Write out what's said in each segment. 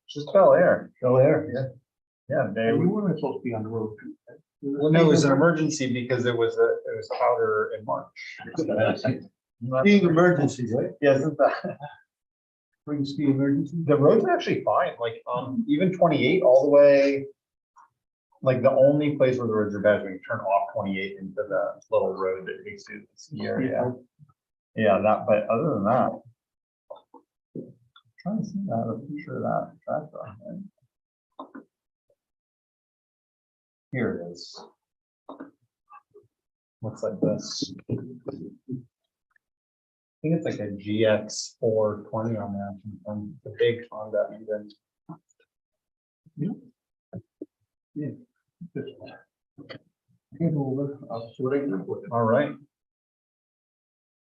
Just Bel Air. Bel Air, yeah. Yeah, they We were. weren't supposed to be on the road. Well, no, it was an emergency because it was powder in March. Being emergencies, right? Yeah, isn't that? Spring ski emergency. The road's actually fine, like, even 28 all the way. Like the only place where the roads are bad is when you turn off 28 into the little road that takes you to the ski area. Yeah, that, but other than that. I'm trying to see that, a picture of that track on it. Here it is. Looks like this. I think it's like a GX 420 on that, from the big Honda engine. Yeah. Over. All right.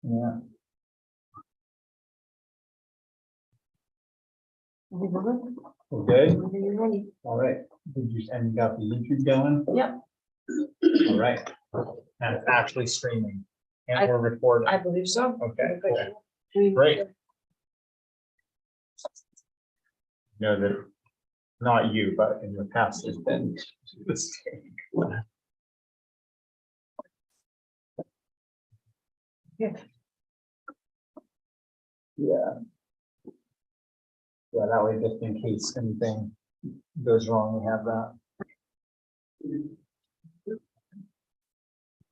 Yeah. Okay. All right. Did you and you got the YouTube going? Yep. All right. And it's actually streaming. And we're recording. I believe so. Okay. Cool. Great. Know that not you, but in the past has been mistake. Yeah. Yeah. Yeah, that way, just in case anything goes wrong, we have that.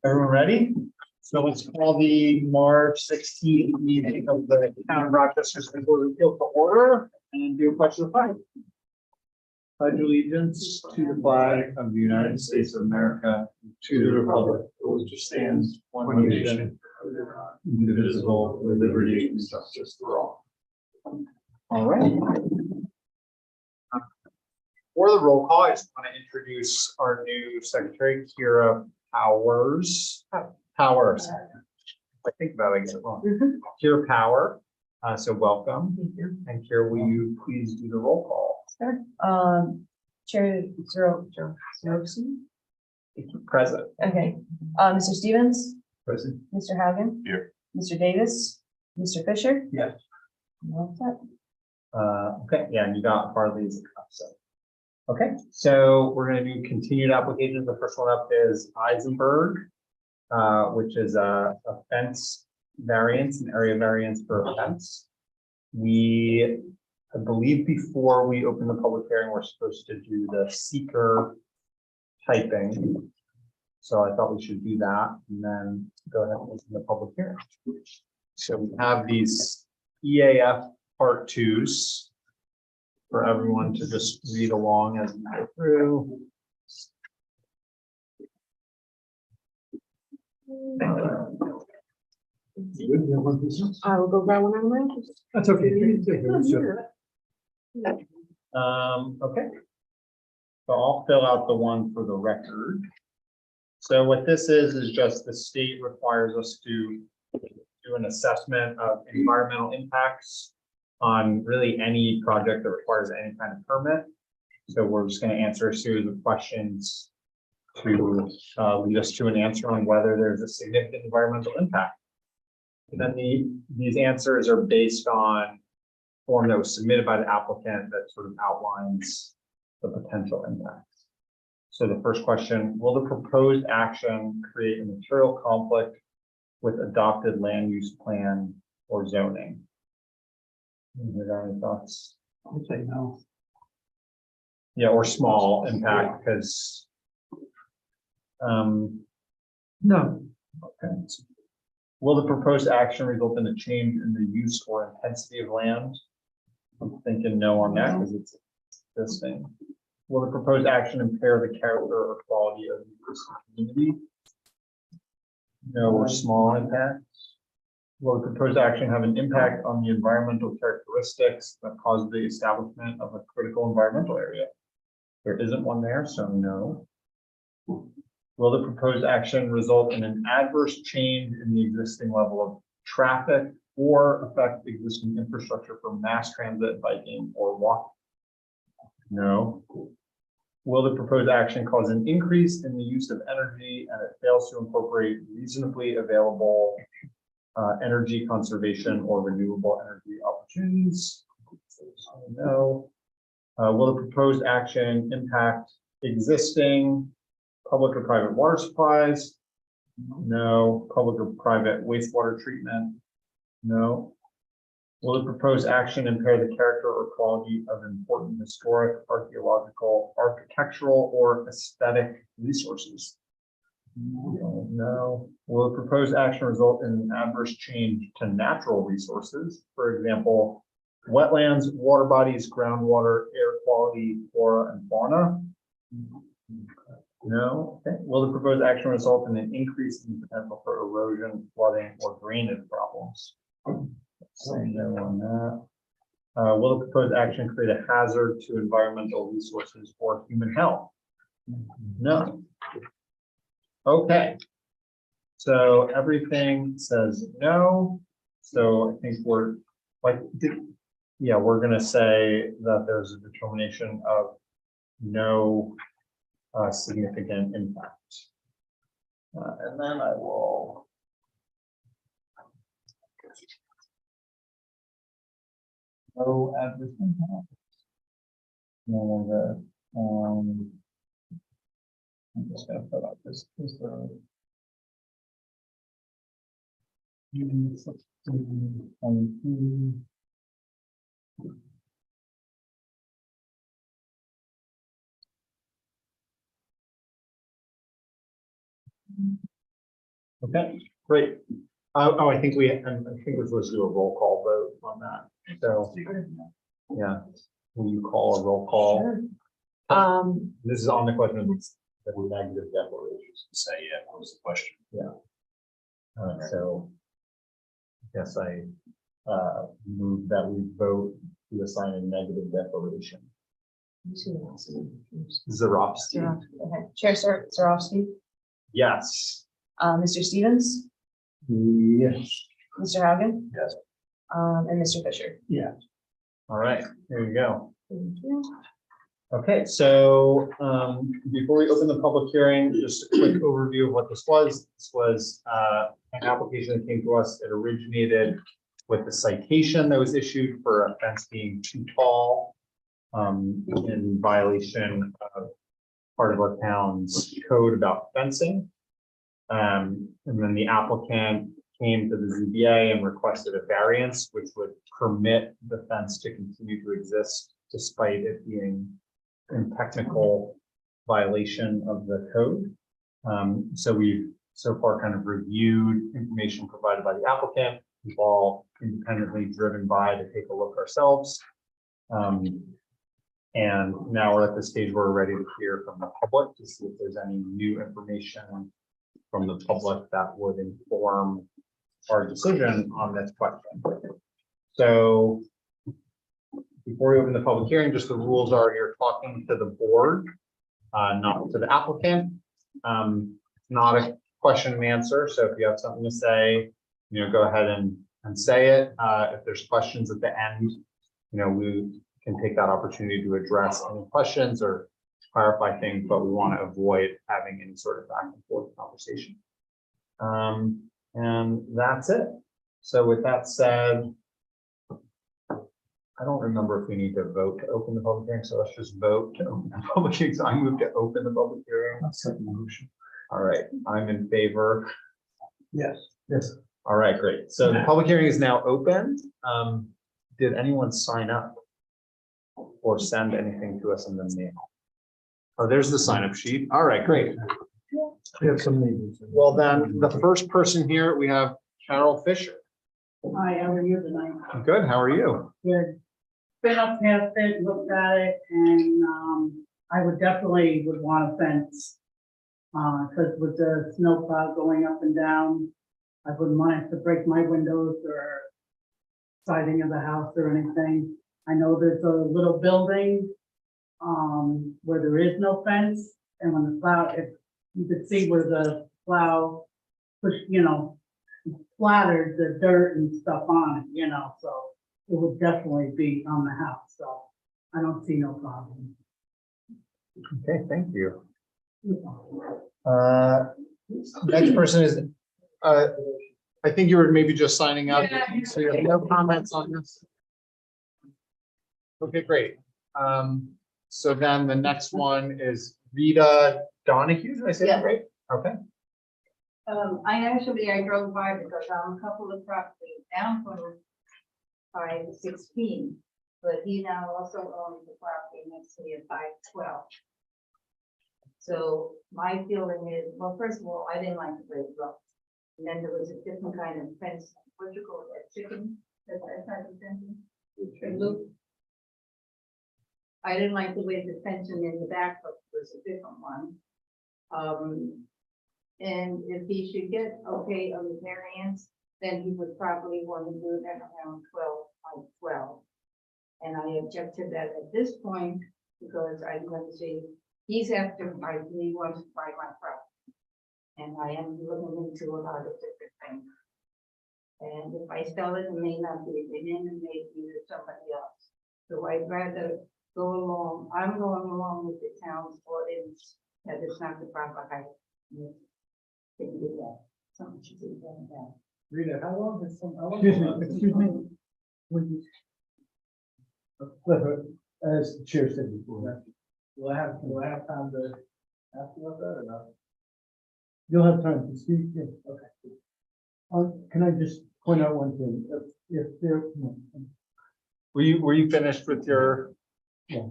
Everyone ready? So let's call the March 16th meeting of the Town of Rochester School Board of Appeals to order and do a question of flag. Pledge allegiance to the flag of the United States of America, to the republic for which stands one nation, indivisible, with liberty and justice for all. All right. For the roll call, I just want to introduce our new secretary, Kira Powers. Powers. I think about it, I get it wrong. Kira Power. So welcome. Thank you. And Kira, will you please do the roll call? Sure. Chair Xeroxon. Present. Okay. Mr. Stevens, Present. Mr. Haugen. Here. Mr. Davis, Mr. Fisher. Yes. All set. Okay, yeah, and you got Harley's. So. Okay, so we're going to do continued applications. The first one up is Eisenberg, which is a fence variance, an area variance for a fence. I believe before we open the public hearing, we're supposed to do the seeker typing. So I thought we should do that and then go ahead and open the public hearing. So we have these EAF part 2s for everyone to just read along as we go through. I will go grab one of mine. That's okay. Okay. So I'll fill out the one for the record. So what this is just the state requires us to do an assessment of environmental impacts on really any project that requires any kind of permit. So we're just going to answer a series of questions to lead us to an answer on whether there's a significant environmental impact. And then these answers are based on form that was submitted by the applicant that sort of outlines the potential impacts. So the first question, will the proposed action create a material conflict with adopted land use plan or zoning? Any thoughts? I'd say no. Yeah, or small impact because No. okay. Will the proposed action result in a change in the use or intensity of land? I'm thinking no on that because it's this thing. Will the proposed action impair the character or quality of the community? No or small impacts. Will the proposed action have an impact on the environmental characteristics that cause the establishment of a critical environmental area? There isn't one there, so no. Will the proposed action result in an adverse change in the existing level of traffic or affect existing infrastructure for mass transit, biking, or walking? No. Will the proposed action cause an increase in the use of energy and it fails to incorporate reasonably available energy conservation or renewable energy opportunities? No. Will the proposed action impact existing public or private water supplies? No. Public or private wastewater treatment? No. Will the proposed action impair the character or quality of important historic, archaeological, architectural, or aesthetic resources? No. Will the proposed action result in an adverse change to natural resources? For example, wetlands, water bodies, groundwater, air quality, flora, and fauna? No. Okay. Will the proposed action result in an increase in the potential for erosion, flooding, or drainage problems? Say no on that. Will the proposed action create a hazard to environmental resources or human health? No. Okay. So everything says no. So I think we're like, yeah, we're going to say that there's a determination of no significant impact. And then I will. No adverse impact. No longer. I'm just going to put up this. Okay, great. Oh, I think we're supposed to do a roll call vote on that. So, yeah, will you call a roll call? Sure. This is on the question of the negative declarations. Say, yeah, what was the question? Yeah. So, I guess I move that we vote to assign a negative declaration. Zarofsky. Okay. Chair Zarowski, Yes. Mr. Stevens, Yes. Mr. Haugen. Yes. And Mr. Fisher. Yeah. All right, here you go. Thank you. Okay, so before we open the public hearing, just a quick overview of what this was. This was an application that came to us. It originated with the citation that was issued for a fence being too tall in violation of part of our town's code about fencing. And then the applicant came to the ZBA and requested a variance, which would permit the fence to continue to exist despite it being in technical violation of the code. So we've so far kind of reviewed information provided by the applicant. We've all independently driven by to take a look ourselves. And now we're at the stage where we're ready to hear from the public to see if there's any new information from the public that would inform our decision on this question. So before we open the public hearing, just the rules are you're talking to the board, not to the applicant. Not a question and answer. So if you have something to say, go ahead and say it. If there's questions at the end, we can take that opportunity to address any questions or clarify things, but we want to avoid having any sort of back and forth conversation. And that's it. So with that said, I don't remember if we need to vote to open the public hearing, so let's just vote to open the public hearing. So I move to open the public hearing. I'll second the motion. All right, I'm in favor. Yes. Yes. All right, great. So the public hearing is now open. Did anyone sign up or send anything to us in the mail? Oh, there's the sign up sheet. All right, great. We have some neighbors. Well, then the first person here, we have Carol Fisher. Hi, how are you tonight? Good, how are you? Good. Been up past it, looked at it, and I would definitely want a fence. Because with the snowplow going up and down, I wouldn't want it to break my windows or siding of the house or anything. I know there's a little building where there is no fence, and when the plow, if you could see where the plow push, splattered the dirt and stuff on it, so it would definitely be on the house, so I don't see no problem. Okay, thank you. Next person is, I think you were maybe just signing up, so you have no comments on this. Okay, great. So then the next one is Rita Donahue, did I say that Yeah. right? Okay, I drove by because I'm a couple of properties down from 516, but he now also owns the property next to me at 512. So my feeling is, well, first of all, I didn't like the way it looked. And then there was a different kind of fence, what you call that, chicken, that type of fencing. It looked. I didn't like the way the fencing in the back looked, was a different one. And if he should get okay on the variance, then he would probably want to do that around 12. And I object to that at this point, because I'm going to say, he wants to buy my property. And I am looking into a lot of different things. And if I sell it, it may not be him, and maybe with somebody else. So I'd rather go along, I'm going along with the town's ordinance, that it's not the proper height. Can do that. Something should be done about. Rita, how long has excuse me. Would you- Let her, as the chair said before. Will I have time to ask you about that or not? You'll have time to speak, yeah, okay. Can I just point out one thing? If there, were you finished with your? Yeah.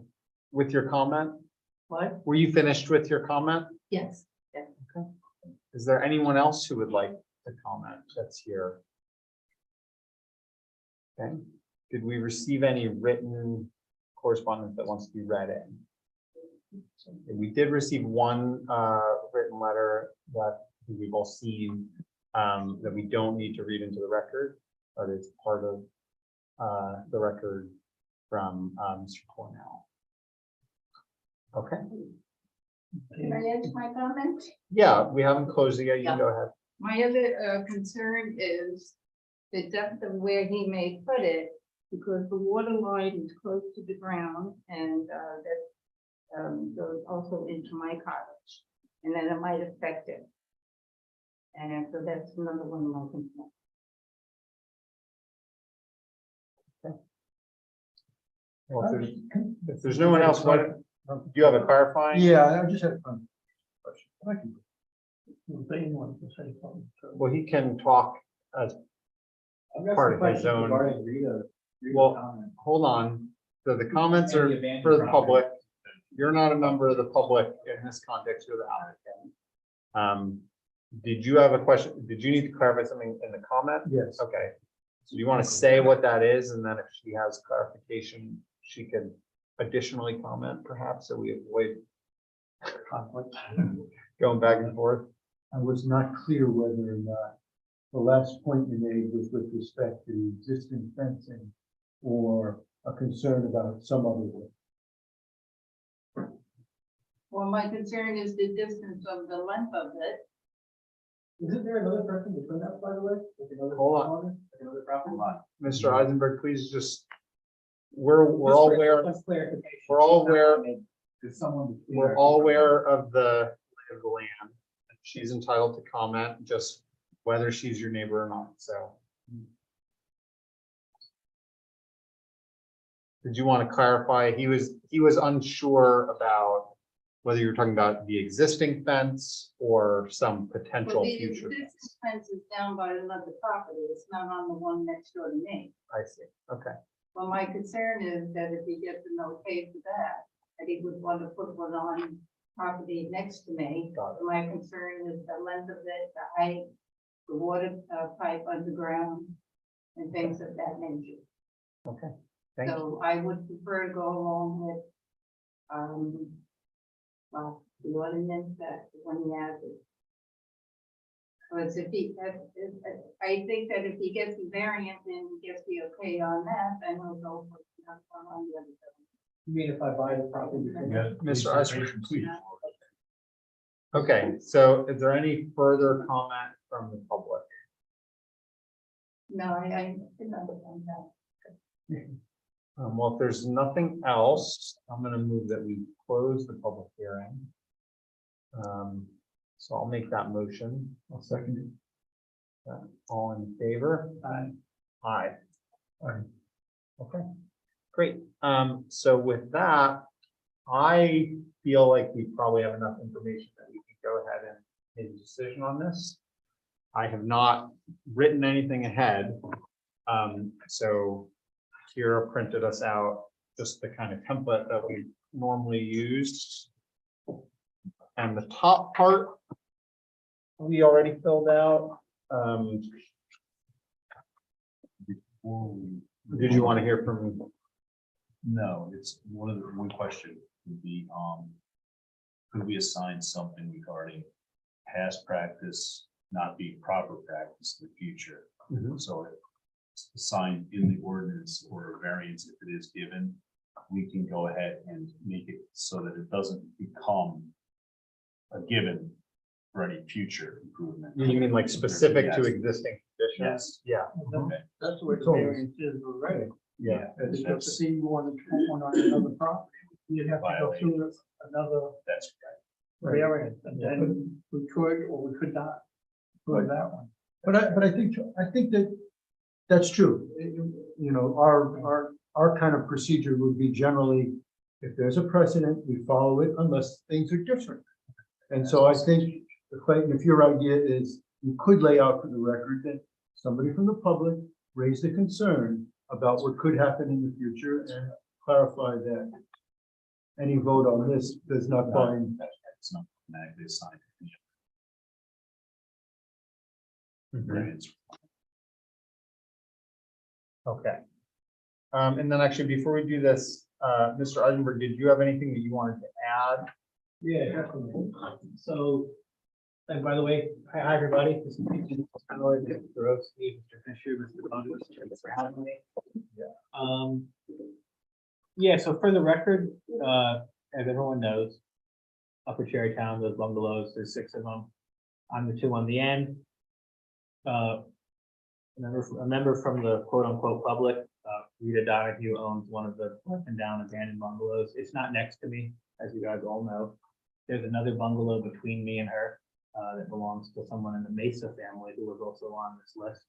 With your comment? What? Were you finished with your comment? Yes. Is there anyone else who would like to comment that's here? Okay, did we receive any written correspondence that wants to be read in? We did receive one written letter that we've all seen that we don't need to read into the record, but it's part of the record from Mr. Cornell. Okay. Can I add my comment? Yeah, we haven't closed it yet. You can go ahead. My other concern is the depth of where he may put it, because the water line is close to the ground, and that goes also into my cottage, and then it might affect it. And so that's another one of my concerns. Well, if there's no one else, do you have a clarifying? yeah, I just had a question. Thank you. They want to say something. Well, he can talk as part of his own. Well, hold on. So the comments are for the public. You're not a member of the public in this context, you're the applicant. Did you have a question? Did you need to clarify something in the comment? Yes. Okay. So do you want to say what that is, and then if she has clarification, she can additionally comment perhaps, so we avoid Conflict. going back and forth? I was not clear whether or not the last point you made was with respect to the existing fencing or a concern about some other way. Well, my concern is the distance of the length of it. Isn't there another person between us, by the way? Hold on. Like another property line? Mr. Eisenberg, please just, we're all aware, we're all aware, There's someone. we're all aware of the lay of the land. She's entitled to comment, just whether she's your neighbor or not, so. Did you want to clarify? He was unsure about whether you were talking about the existing fence or some potential Well, the future. this fence is down by another property, it's not on the one next door to me. I see, okay. Well, my concern is that if he gets an okay for that he would want to put one on property next to me. Got it. My concern is the length of it, the height, the water pipe underground, and things of that nature. Okay, thank you. So I would prefer to go along with, well, the ordinance that when he has it. Because if he, I think that if he gets the variant and he gets the okay on that, then we'll go for on the other side. You mean if I buy the property? Mr. Eisenberg, please. Okay, so is there any further comment from the public? No, I didn't understand that. Well, if there's nothing else, I'm going to move that we close the public hearing. So I'll make that motion. I'll second it. All in favor? Aye. Aye. Aye. Okay. Great. So with that, I feel like we probably have enough information that we can go ahead and make a decision on this. I have not written anything ahead. So Kira printed us out just the kind of template that we normally use. And the top part, we already filled out. Did you want to hear from? No, it's one question would be, could we assign something regarding past practice not being proper practice in the future? So it's assigned in the ordinance or a variance, if it is given, we can go ahead and make it so that it doesn't become a given for any future improvement. You mean like specific to Yes. existing conditions? Yeah. Okay. That's the way the variance is already. Yeah. It's just see you want to put one on another property, you'd have to go through another That's variance, and then we could or we could not do that one. But I think that that's true. You know, our kind of procedure would be generally, if there's a precedent, we follow it unless things are different. And so I think, Clayton, if your idea is you could lay out for the record that somebody from the public raised a concern about what could happen in the future and clarify that any vote on this does not bind. It's not automatically assigned. Mhm. Okay. And then actually, before we do this, Mr. Eisenberg, did you have anything that you wanted to add? Yeah, definitely. So, and by the way, hi everybody. This is Mr. Dorowski, Mr. Fisher, Mr. Bungus, thanks for having me. Yeah, so for the record, as everyone knows, Upper Cherrytown, those bungalows, there's 6 of them. I'm the 2 on the end. A member from the quote unquote public, Rita Donahue owns one of the up and down abandoned bungalows. It's not next to me, as you guys all know. There's another bungalow between me and her that belongs to someone in the Mesa family who was also on this list.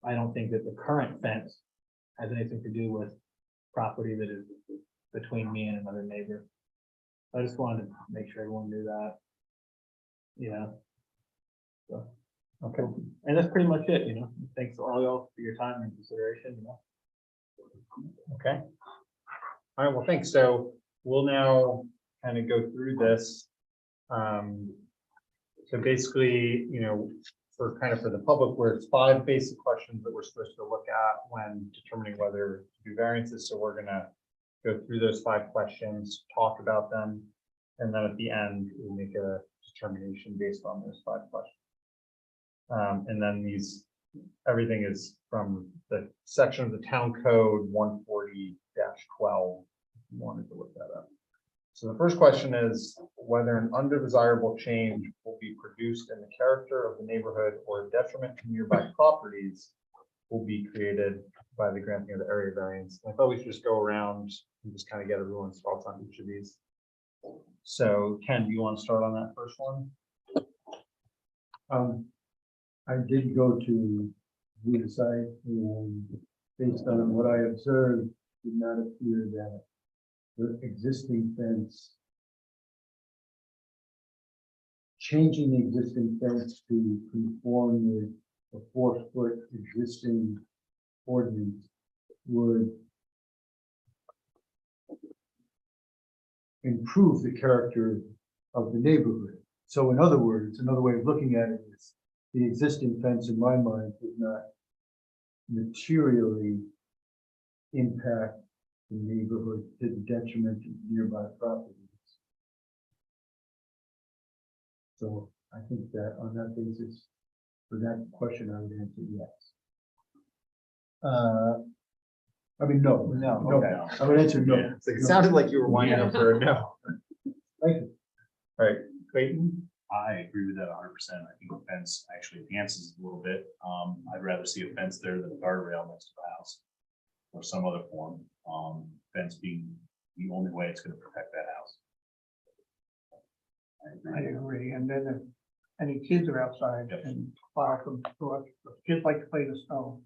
I don't think that the current fence has anything to do with property that is between me and another neighbor. I just wanted to make sure everyone knew that. Yeah. So, Okay. and that's pretty much it, you know. Thanks to all y'all for your time and consideration, you know. Okay. All right, well, thanks. So we'll now kind of go through this. So basically, you know, for the public, where it's 5 basic questions that we're supposed to look at when determining whether to do variances. So we're gonna go through those 5 questions, talk about them, and then at the end, we'll make a determination based on those 5 questions. And then everything is from the section of the town code 140-12. If you wanted to look that up. So the first question is whether an undesirable change will be produced in the character of the neighborhood or a detriment to nearby properties will be created by the granting of the area variance. I thought we should just go around and just kind of get everyone's thoughts on each of these. So Ken, do you want to start on that first one? I did go to the site and based on what I observed, did not appear that the existing fence, changing the existing fence to conform with a 4-foot existing ordinance would improve the character of the neighborhood. So in other words, another way of looking at it is the existing fence in my mind does not materially impact the neighborhood to the detriment of nearby properties. So I think that on that basis, for that question, I would answer yes. I mean, no. Okay. I would answer no. Yeah, it sounded like you were winding up for a no. Thank you. All right, Clayton. I agree with that 100%. I think the fence actually enhances a little bit. I'd rather see a fence there than a guardrail next to the house or some other form. Fence being the only way it's going to protect that house. I agree. And then if any kids are outside and far from the kids like to play the snow.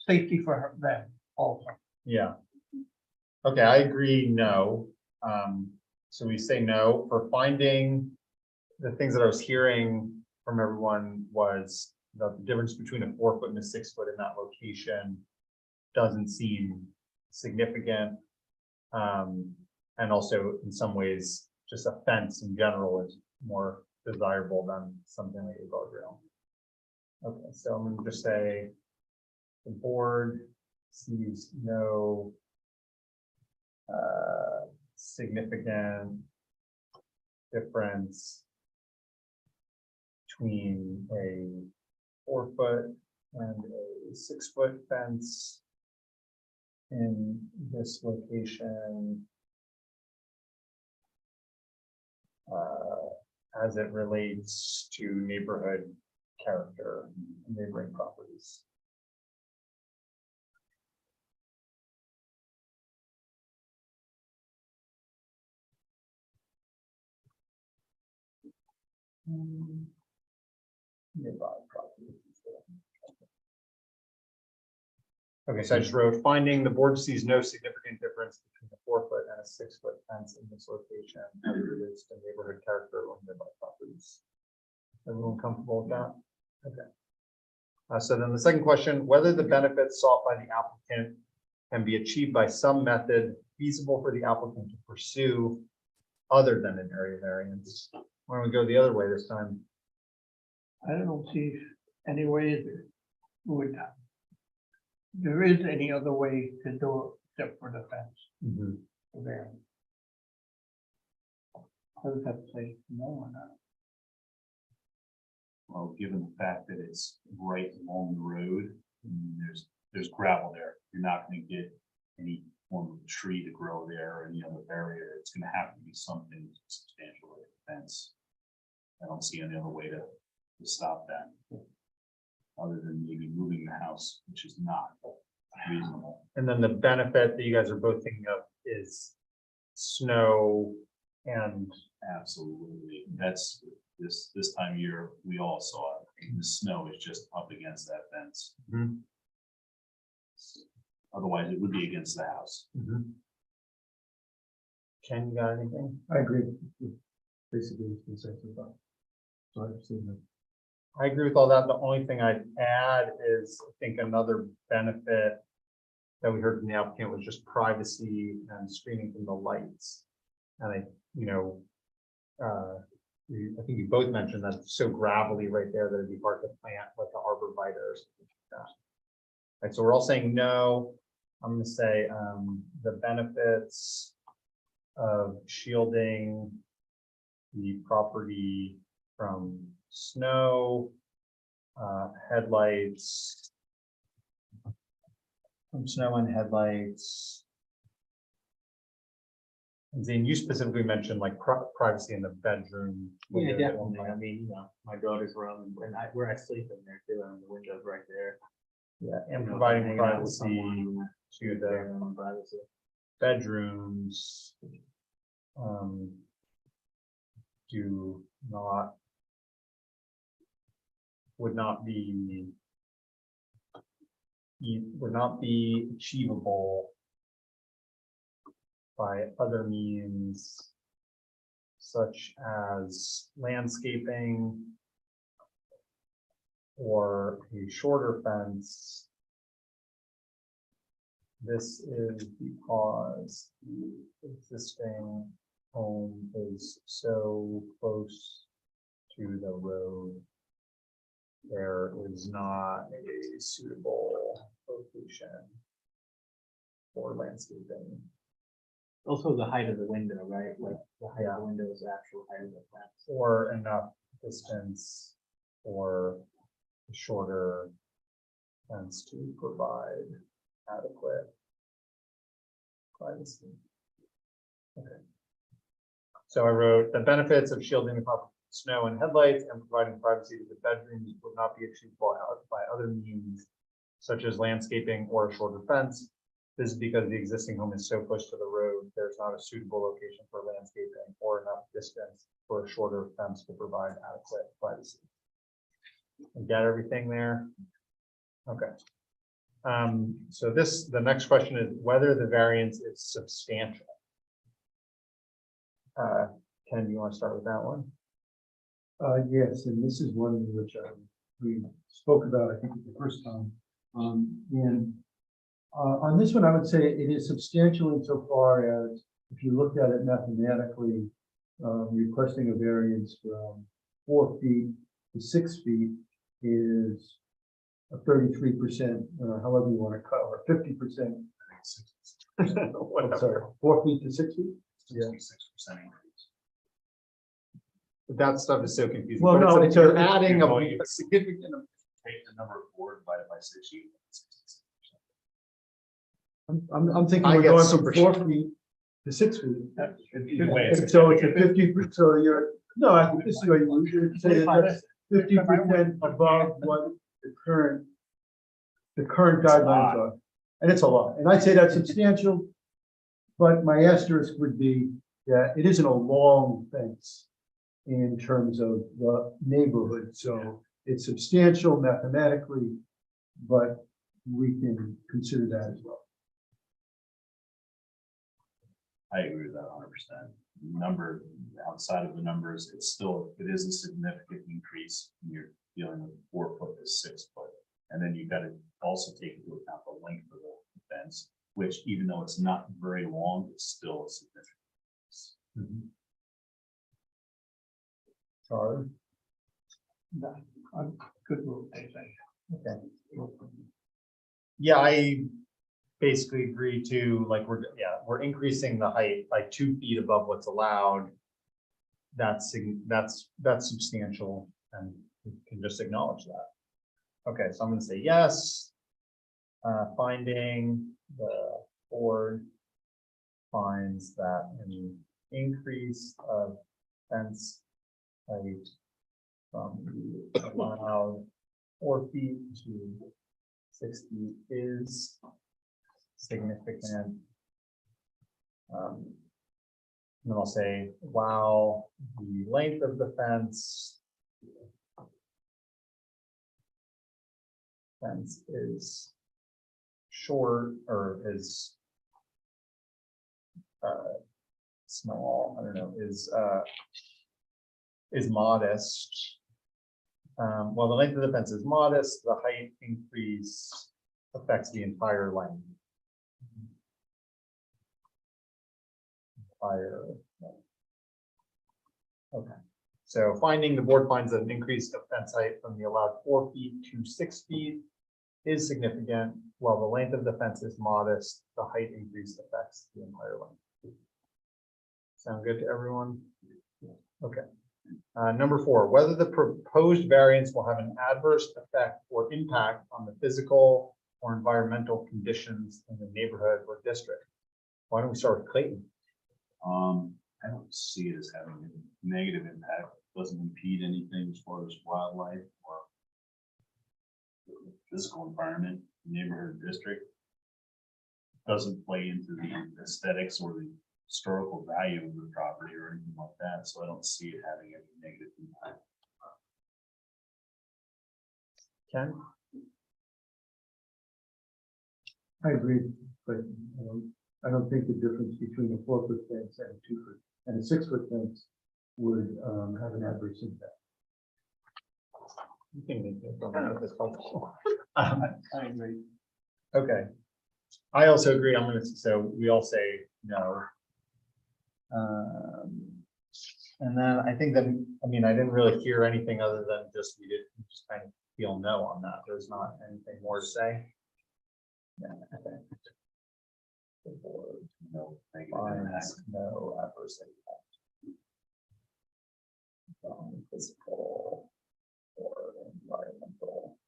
safety for them also. Yeah. Okay, I agree, no. So we say no for finding, the things that I was hearing from everyone was the difference between a 4 foot and a 6 foot in that location doesn't seem significant. And also in some ways, just a fence in general is more desirable than something like a guardrail. Okay, so I'm gonna just say the board sees no significant difference between a 4 foot and a 6 foot fence in this location as it relates to neighborhood character and neighboring properties. Nearby properties. Okay, so I just wrote, finding the board sees no significant difference between a 4 foot and a 6 foot fence in this location as it relates to neighborhood character or nearby properties. Everyone comfortable with that? Okay. So then the second question, whether the benefits sought by the applicant can be achieved by some method feasible for the applicant to pursue other than an area variance. Why don't we go the other way this time? I don't see any way that would, there is any other way to do it except for the fence there. I would have to say no or not. Well, given the fact that it's right along the road, there's gravel there. You're not going to get any form of tree to grow there or any other barrier. It's going to have to be something substantial like a fence. I don't see any other way to stop that, other than maybe moving the house, which is not reasonable. And then the benefit that you guys are both thinking of is snow and Absolutely. That's this time of year, we all saw it. The snow is just up against that fence. Otherwise, it would be against the house. Ken, you got anything? I agree. Basically, it's been said so far. So I've seen that. I agree with all that. The only thing I'd add is, I think another benefit that we heard from the applicant was just privacy and screening from the lights. And I think you both mentioned that it's so gravelly right there that it'd be hard to plant like an arborvitae or something like that. Right, so we're all saying no. I'm gonna say the benefits of shielding the property from snow, headlights, from snow and headlights. And Zane, you specifically mentioned like privacy in the bedroom. Yeah, windows. definitely. I mean, my daughter's room, and where I sleep in there too, and the window's right there. Yeah, and You know, providing hanging out with privacy someone, to the bare minimum privacy. bedrooms. Would not be achievable by other means such as landscaping or a shorter fence. This is because the existing home is so close to the road. There is not a suitable location for landscaping. Also the height of the window, right? Like the height of the window is the actual height of the fence. Or enough distance for a shorter fence to provide adequate privacy. Okay. So I wrote the benefits of shielding the property from snow and headlights and providing privacy to the bedrooms would not be achievable by other means such as landscaping or a shorter fence. This is because the existing home is so close to the road, there's not a suitable location for landscaping or enough distance for a shorter fence to provide adequate privacy. You got everything there? Okay. So the next question is whether the variance is substantial. Ken, you want to start with that one? Yes, and this is one in which we spoke about, I think, the first time. On this one, I would say it is substantial insofar as if you looked at it mathematically, requesting a variance from 4 feet to 6 feet is a 33%, however you want to cut, or 50%. I'm sorry, 4 feet to 6 feet? Yeah. 6% increase. That stuff is so confusing. Well, but no, it's you're it's- adding you're a significant. Take the number of 4 divided by 6, you get 66%. I'm thinking I we're get going from super 4 feet to 6 feet. Either way, And so it's a 50, so you're, no, I think this is what you should say, that's 50% above what the current guidelines are. And it's a lot, and I'd say that's substantial, but my asterisk would be that it isn't a long fence in terms of the neighborhood, so it's substantial mathematically, but we can consider that as well. I agree with that 100%. Number, outside of the numbers, it is a significant increase when you're dealing with 4 foot to 6 foot. And then you've got to also take into account the length of the fence, which even though it's not very long, it's still a significant. Sorry. I'm good with it. Okay. Yeah, I basically agree to, like, we're increasing the height by 2 feet above what's allowed. That's substantial, and we can just acknowledge that. Okay, so I'm gonna say yes. Finding the board finds that an increase of fence height from the allowed 4 feet to 6 feet is significant. And then I'll say, while the length of the fence is short, or is small, I don't know, is modest. While the length of the fence is modest, the height increase affects the entire length. Okay, so finding the board finds that an increase of fence height from the allowed 4 feet to 6 feet is significant, while the length of the fence is modest, the height increase affects the entire length. Sound good to everyone? Okay. Number 4, whether the proposed variance will have an adverse effect or impact on the physical or environmental conditions in the neighborhood or district. Why don't we start with Clayton? I don't see it as having a negative impact. It doesn't impede anything as far as wildlife or physical environment, neighborhood district. Doesn't play into the aesthetics or the historical value of the property or anything like that. So I don't see it having any negative impact. Ken? I agree, but I don't think the difference between a 4 foot fence and a 2 foot and a 6 foot fence would have an adverse impact. You can make it from this helpful. I agree. Okay. I also agree. So we all say no. And then I think that, I mean, I didn't really hear anything other than just we just kind of feel no on that. There's not anything more to say. Yeah, okay. The board finds no adverse impact on physical or environmental.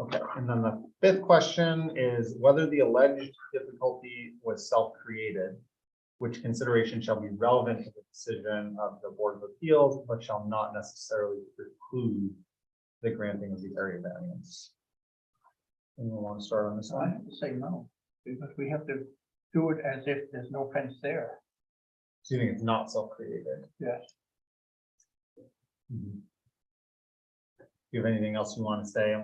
Okay, and then the 5th question is whether the alleged difficulty was self-created, which consideration shall be relevant to the decision of the Board of Appeals, but shall not necessarily preclude the granting of the area variance. Anyone want to start on this I one? have to say no, because we have to do it as if there's no fence there. So you think it's not self-created? Yes. you have anything else you want to say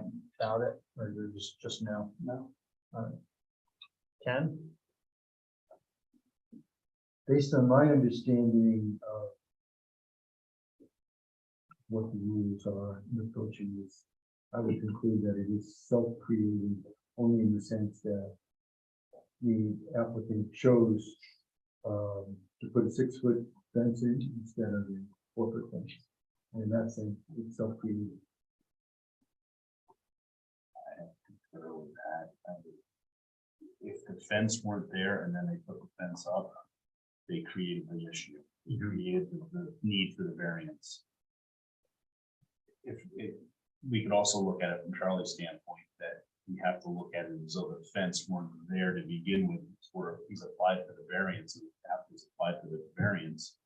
about it, or you're just no? No. Ken? Based on my understanding of what the rules are, the approaching is, I would conclude that it is self-creating only in the sense that the applicant chose to put a 6-foot fence in instead of a 4-foot fence. And in that sense, it's self-creating. With that. If the fence weren't there and then they put the fence up, they created the issue. They created the need for the variance. If we could also look at it from Charlie's standpoint, that we have to look at it as though the fence weren't there to begin with, or he's applied for the variance, after he's applied for the variance,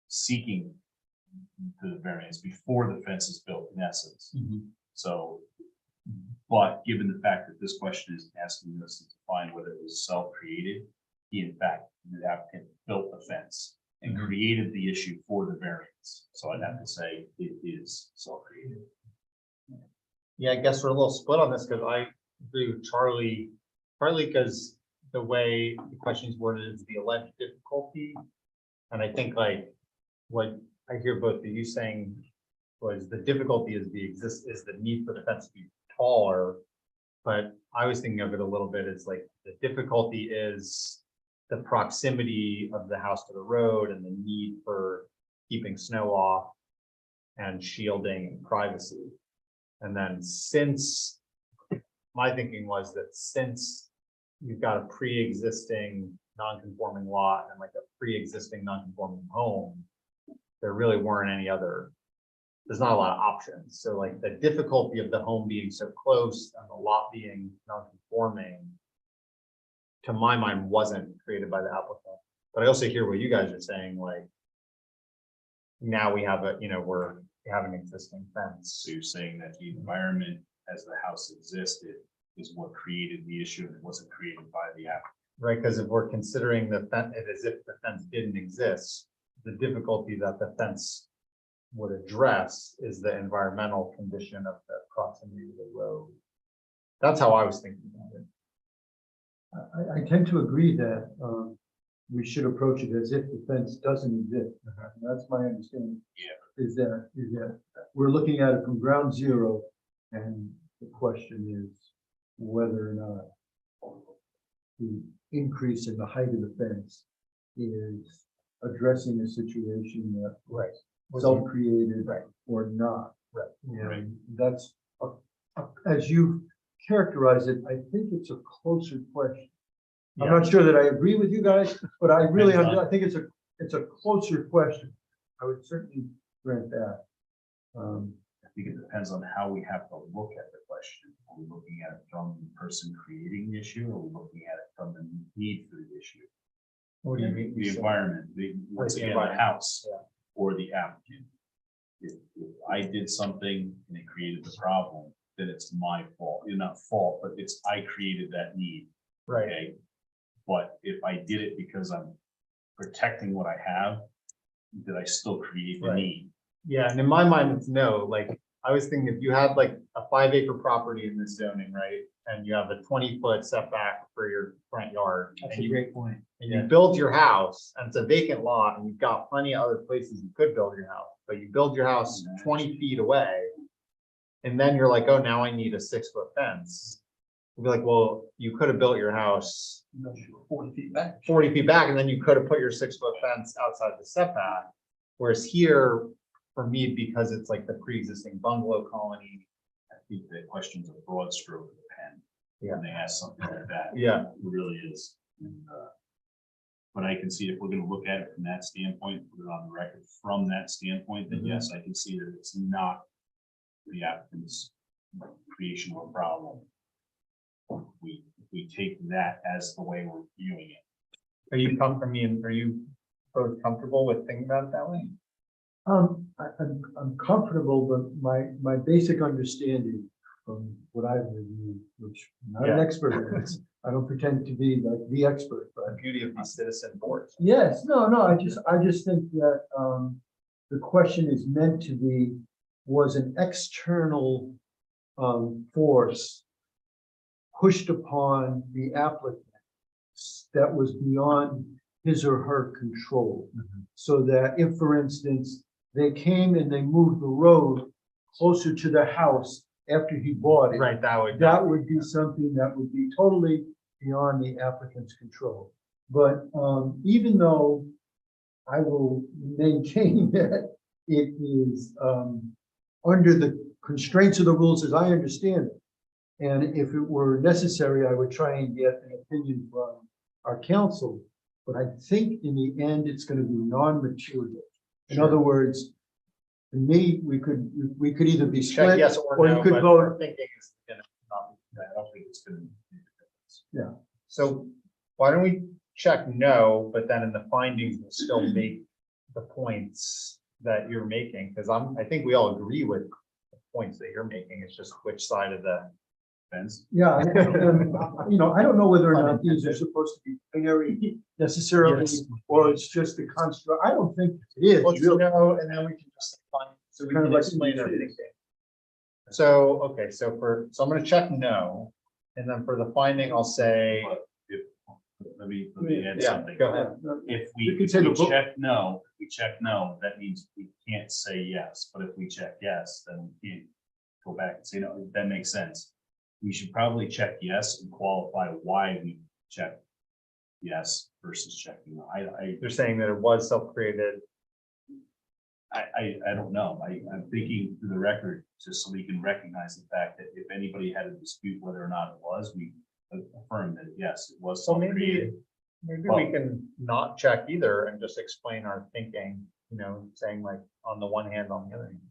seeking the variance before the fence is built, in essence. So, but given the fact that this question is asking us to define whether it was self-created, he in fact, the applicant built the fence and created the issue for the variance. So I'd have to say it is self-created. Yeah, I guess we're a little split on this because I agree with Charlie, partly because the way the question is worded is the alleged difficulty. And I think like what I hear both of you saying was the difficulty is the need for the fence to be taller. But I was thinking of it a little bit as like the difficulty is the proximity of the house to the road and the need for keeping snow off and shielding privacy. And then since my thinking was that since you've got a pre-existing non-conforming lot and like a pre-existing non-conforming home, there really weren't any other, there's not a lot of options. So like the difficulty of the home being so close and the lot being non-conforming, to my mind, wasn't created by the applicant. But I also hear what you guys are saying, like now we have a, we have an existing fence. So you're saying that the environment as the house existed is what created the issue and it wasn't created by the applicant. Right, because if we're considering the fence as if the fence didn't exist, the difficulty that the fence would address is the environmental condition of the proximity to the road. That's how I was thinking about it. I tend to agree that we should approach it as if the fence doesn't exist. That's my understanding. Yeah. Is that we're looking at it from ground zero, and the question is whether or not the increase in the height of the fence is addressing a situation that self-created or not. And that's as you characterize it, I think it's a closer question. I'm not sure that I agree with you guys, but I really, I think it's a closer question. I would certainly grant that. I think it depends on how we have to look at the question. Are we looking at it from the person creating the issue, or are we looking at it from the need for the issue? What do you mean? The environment, once again, the house or the applicant. If I did something and it created the problem, then it's my fault. You're not fault, but it's I created that need. Right. Okay. But if I did it because I'm protecting what I have, did I still create the need? Yeah, and in my mind, it's no. Like I was thinking, if you had like a 5-acre property in this zoning, right, and you have a 20-foot setback for your front yard, That's and a great point. you build your house, and it's a vacant lot, and you've got plenty of other places you could build your house, but you build your house 20 feet away, and then you're like, oh, now I need a 6-foot fence. You'd be like, well, you could have built your house 40 feet back. 40 feet back, and then you could have put your 6-foot fence outside the setback. Whereas here, for me, because it's like the pre-existing bungalow colony. I think the question's a broad stroke of the pen. Yeah. When they ask something like that. Yeah. It really is. And, but I can see if we're gonna look at it from that standpoint, put it on the record from that standpoint, then yes, I can see that it's not the applicant's creation of a problem. We take that as the way we're viewing it. Are you both comfortable with thinking about it that way? I'm comfortable, but my basic understanding from what I've reviewed, which I'm not an expert in this, I don't pretend to be like the expert, The but beauty of these citizen boards. yes, no, I just think that the question is meant to be was an external force pushed upon the applicant that was beyond his or her control. So that if, for instance, they came and they moved the road closer to the house after he bought it, Right, that would be something that would be totally beyond the applicant's control. But even though I will maintain that it is under the constraints of the rules as I understand it, and if it were necessary, I would try and get an opinion from our counsel. But I think in the end, it's going to be non-material. In other words, to me, we could either be check split, yes or or no, you could but vote. our thinking is gonna not be. I don't think it's gonna make a difference. So why don't we check no, but then in the findings, we'll still make the points that you're making, because I think we all agree with the points that you're making. It's just which side of the fence. Yeah, and, I don't know whether or not these are supposed to be very necessarily, Yes. or it's just a construct. I don't think it is. Let's really. know, and then we can just find, so we Kind of can like explain our it is. thinking. So, okay, so I'm gonna check no, and then for the finding, I'll say, But if, let me add yeah, something. go ahead. If You we, can if say the we vote. check no, that means we can't say yes, but if we check yes, then we can't go back and say no, that makes sense. We should probably check yes and qualify why we check yes versus checking no. You're saying that it was self-created. I don't know. I'm thinking through the record, just so we can recognize the fact that if anybody had a dispute whether or not it was, we affirm that yes, it was So self-created. maybe we can not check either and just explain our thinking, saying like on the one hand, on the other hand.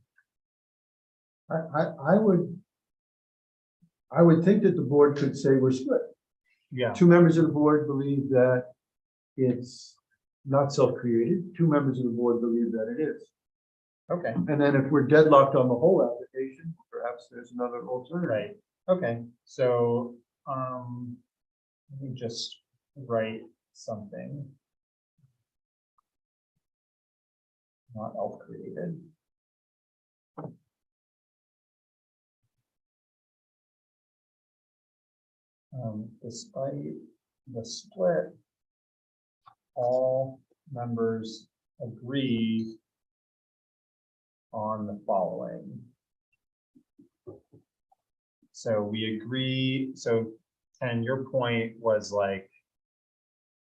I would think that the board could say we're split. Yeah, 2 members of the board believe that it's not self-created. 2 members of the board believe that it is. okay, And then if we're deadlocked on the whole application, perhaps there's another alternative. right, okay, so, let me just write something. Not self-created. Despite the split, all members agree on the following. So we agree, so Ken, your point was like,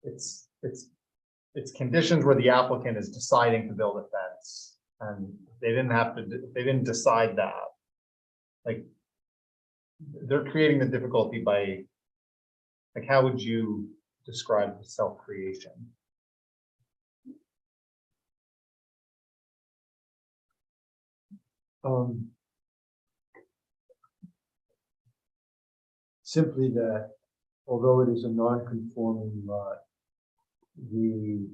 it's conditions where the applicant is deciding to build a fence, and they didn't decide that. Like, they're creating the difficulty by, like, how would you describe the self-creation? Simply that, although it is a non-conforming lot, the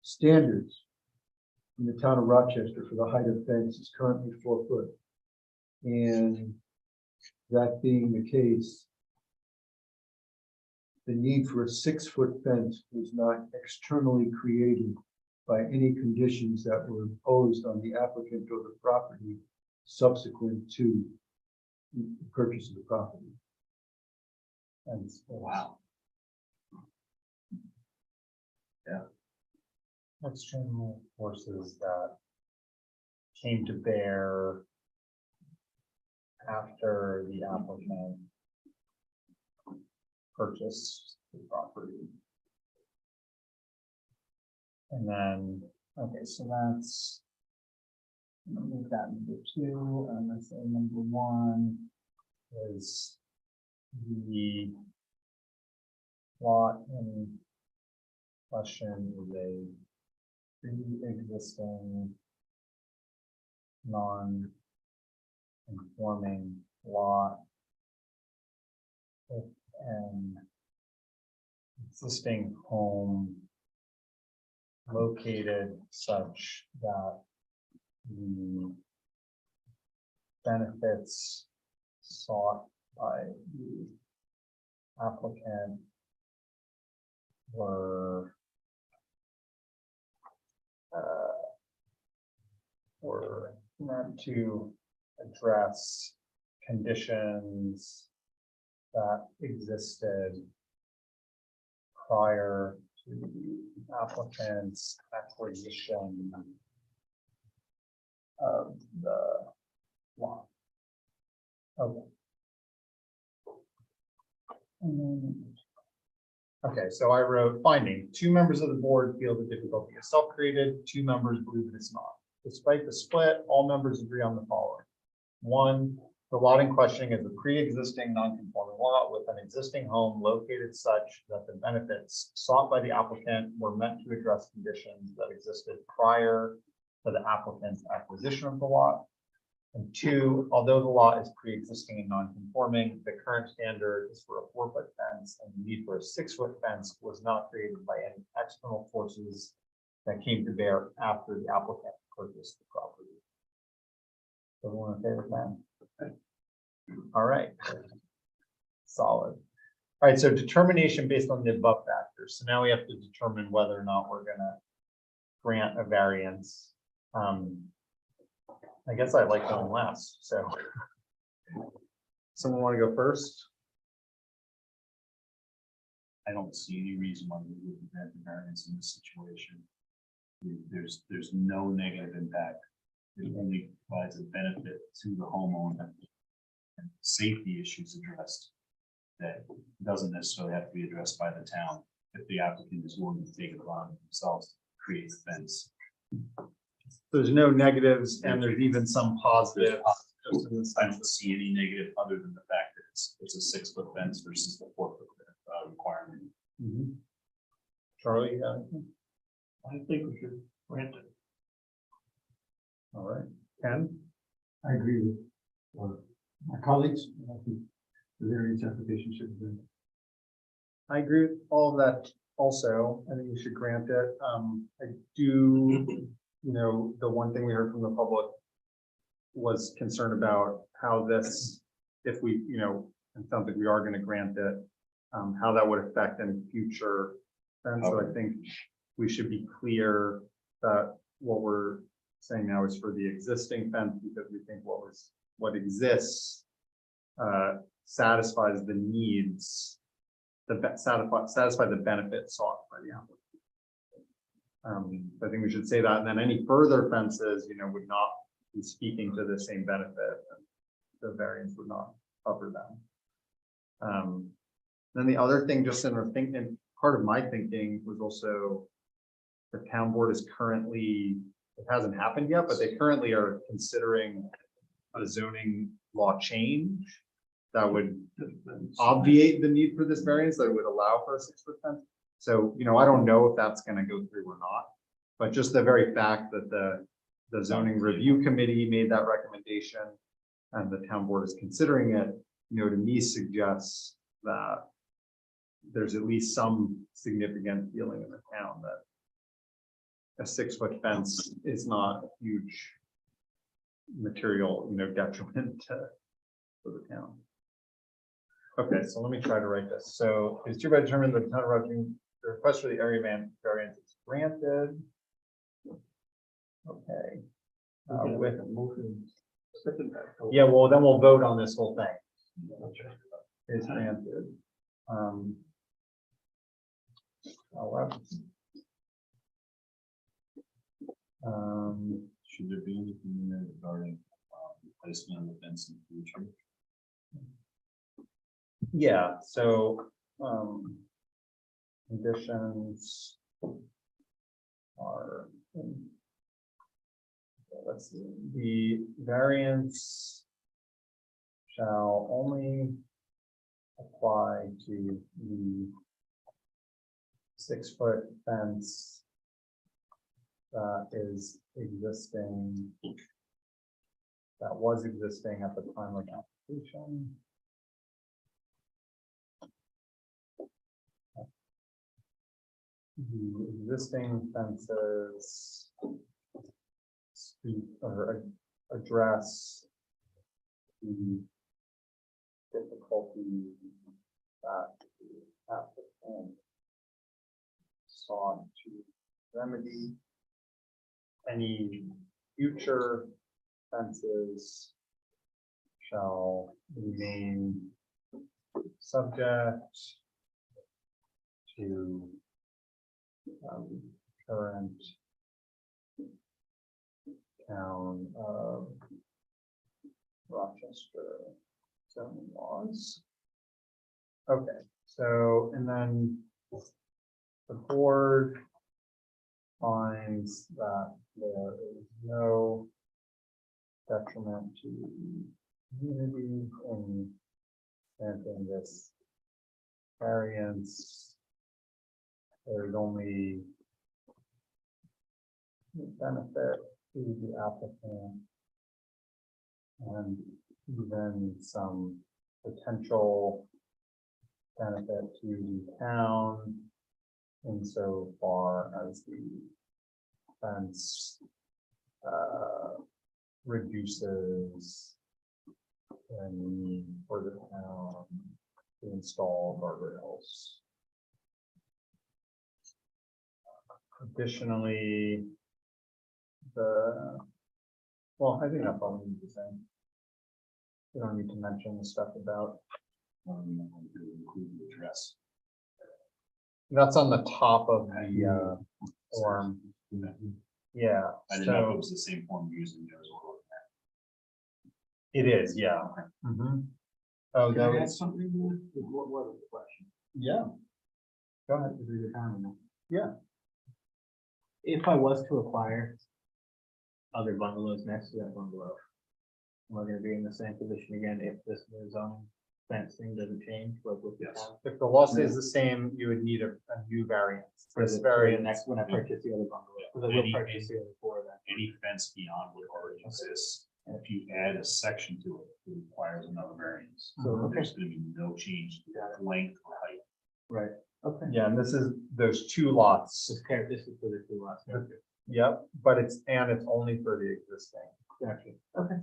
standards in the town of Rochester for the height of fence is currently 4 foot. And that being the case, the need for a 6-foot fence was not externally created by any conditions that were imposed on the applicant or the property subsequent to the purchase of the property. And Wow. External forces that came to bear after the applicant purchased the property. And then, okay, so that's, I'm gonna make that number 2, and let's say number 1 is the lot in question is a pre-existing non-conforming lot with an existing home located such that the benefits sought by the applicant were were meant to address conditions that existed prior to the applicant's acquisition of the lot. Okay. Okay, so I wrote finding, 2 members of the board feel the difficulty is self-created, 2 members believe it is not. Despite the split, all members agree on the following. 1, the lot in question is a pre-existing non-conforming lot with an existing home located such that the benefits sought by the applicant were meant to address conditions that existed prior to the applicant's acquisition of the lot. And 2, although the lot is pre-existing and non-conforming, the current standard is for a 4-foot fence, and the need for a 6-foot fence was not created by any external forces that came to bear after the applicant purchased the property. Everyone okay with that? All right. Solid. All right, so determination based on the above factors. So now we have to determine whether or not we're gonna grant a variance. I guess I like going last, so. Someone want to go first? I don't see any reason why we wouldn't grant the variance in this situation. There's no negative impact. It only provides a benefit to the homeowner and safety issues addressed that doesn't necessarily have to be addressed by the town if the applicant is willing to take it upon themselves to create the fence. There's no negatives and there's even some positives. Just in the I sense don't see any negative other than the fact that it's a 6-foot fence versus the 4-foot requirement. Mhm. Charlie, you got anything? I think we should grant it. All right, Ken? I agree with my colleagues. I think the variance application should be. I agree with all of that also. I think we should grant it. I do, the one thing we heard from the public was concerned about how this, if we, it sounds like we are going to grant it, how that would affect any future. And so I think we should be clear that what we're saying now is for the existing fence, because we think what exists satisfies the needs, satisfy the benefit sought by the applicant. I think we should say that, and then any further fences, would not be speaking to the same benefit, and the variance would not cover them. Then the other thing, just in our thinking, part of my thinking was also the town board is currently, it hasn't happened yet, but they currently are considering a zoning law change that would obviate the need for this variance, that would allow for a 6-foot fence. So, I don't know if that's going to go through or not, but just the very fact that the zoning review committee made that recommendation and the town board is considering it, to me suggests that there's at least some significant feeling in the town that a 6-foot fence is not a huge material, detriment for the town. Okay, so let me try to write this. So it's hereby determined that the town of Rockingham, the request for the area variance is granted. Okay. With yeah, well, then we'll vote on this whole thing. Is granted. 11. Should there be anything in there regarding placement of the fence in the future? Yeah, so conditions are, let's see, the variance shall only apply to the 6-foot fence that is existing, that was existing at the time of application. The existing fences speak or address the difficulty that the applicant sought to remedy. Any future fences shall remain subject to current town of Rochester zoning laws. Okay, so, and then the board finds that there is no detriment to the community in granting this variance. There's only benefit to the applicant and even some potential benefit to the town insofar as the fence reduces the need for the town to install guardrails. Additionally, well, I think that's all we need to say. We don't need to mention the stuff about. Include the address. That's on the top of the form. Yeah. I didn't know if so it was the same form using yours or. It is, yeah. Mhm. Oh, that was, something? What was the question? yeah. Go ahead. Yeah. If I was to acquire other bungalows next to that bungalow, am I gonna be in the same position again if this new zoning fence thing doesn't change, like with the Yes. town? If the law stays the same, you would need a new variance. For This the variance, next, when I purchase the other bungalow, because I will purchase the other four then. Any fence beyond what already exists, and if you add a section to it, it requires another variance. So, okay, There's gonna be no change to the length or height. right, okay. yeah, and this is those two lots. This is for the two lots. Yep, but it's only for the existing. Gotcha. Okay.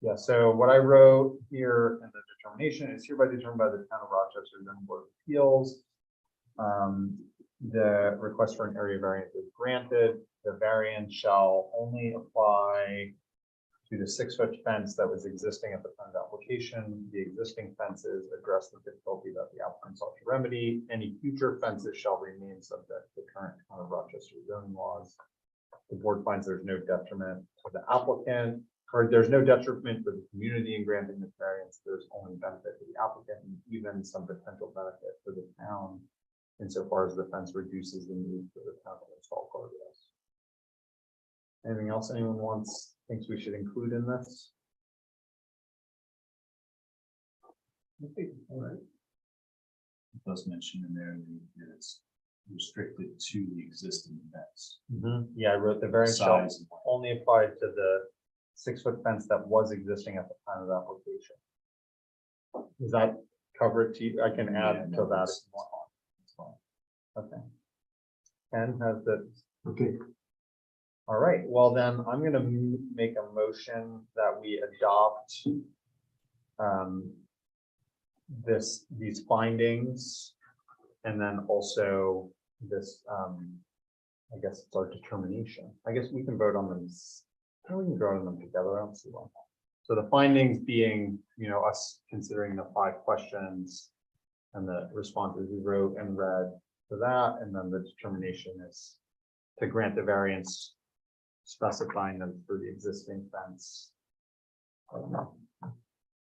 Yeah, so what I wrote here in the determination is hereby determined by the town of Rochester zoning board of appeals. The request for an area variance is granted. The variance shall only apply to the 6-foot fence that was existing at the time of application. The existing fences address the difficulty that the applicant sought to remedy. Any future fences shall remain subject to current town of Rochester zoning laws. The board finds there's no detriment to the applicant, or there's no detriment for the community in granting this variance. There's only benefit to the applicant and even some potential benefit for the town insofar as the fence reduces the need for the town to install guardrails. Anything else anyone thinks we should include in this? All right. It does mention in there that it's restricted to the existing fence. Yeah, I wrote the variance shall Size. only apply to the 6-foot fence that was existing at the time of the application. Does that cover it to you? I can add Yeah, to no, that. that's fine. That's fine. Okay. Ken has the, Okay. all right, well then I'm gonna make a motion that we adopt these findings and then also this, I guess it's our determination. I guess we can vote on them. We can vote on them together. I don't see why. So the findings being, us considering the 5 questions and the responses we wrote and read for that, and then the determination is to grant the variance specifying them for the existing fence.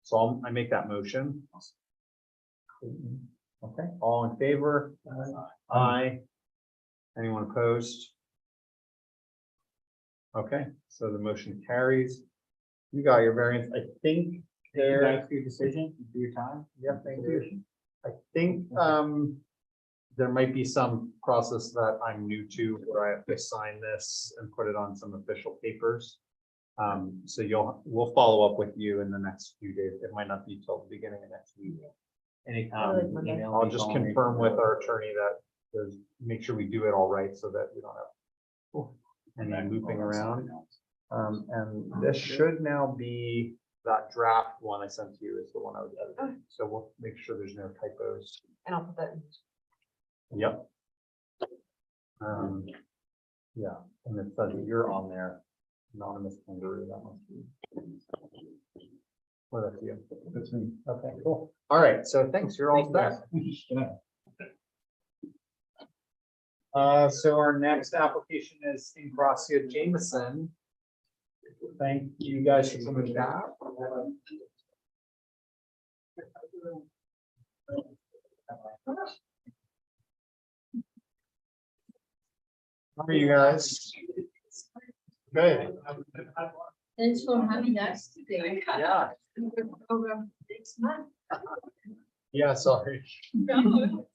So I make that motion. Okay, all in favor? Aye. Anyone opposed? Okay, so the motion carries. You got your variance. I think there. Thank you guys for your decision, for your time. Yeah, thank you. I think there might be some process that I'm new to where I have to sign this and put it on some official papers. So we'll follow up with you in the next few days. It might not be till the beginning of next week. Anytime. email I'll me, just call me. confirm with our attorney that make sure we do it all right so that we don't have any looping around. And this should now be that draft one I sent to you is the one I was editing. So we'll make sure there's no typos. And I'll put that in. Yep. Yeah, and it says that you're on there. Anonymous kangaroo, that must be. Well, that's you. That's me. Okay, cool. All right, so thanks, you're all set. So our next application is Ingracia Jameson. Thank you guys for coming back. How are you guys? Good. Thanks for having us today. Yeah, Program next month. yeah, sorry. No,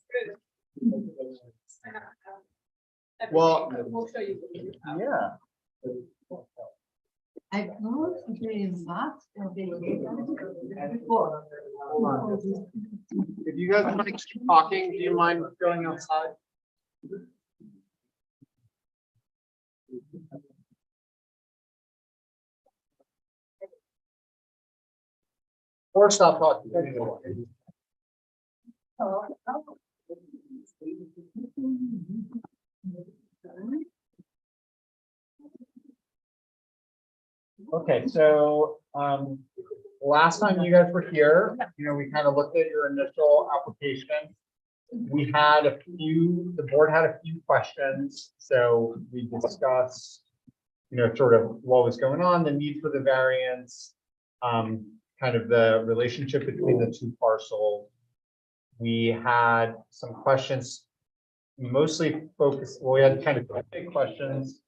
Well, we'll show you. yeah. I know there is lots of before. If you guys want to keep talking, do you mind going outside? Or stop talking. Okay, so, last time you guys were here, we kind of looked at your initial application. We had the board had a few questions, so we discussed, sort of what was going on, the need for the variance, kind of the relationship between the two parcels. We had some questions, mostly focused, well, we had kind of two big questions.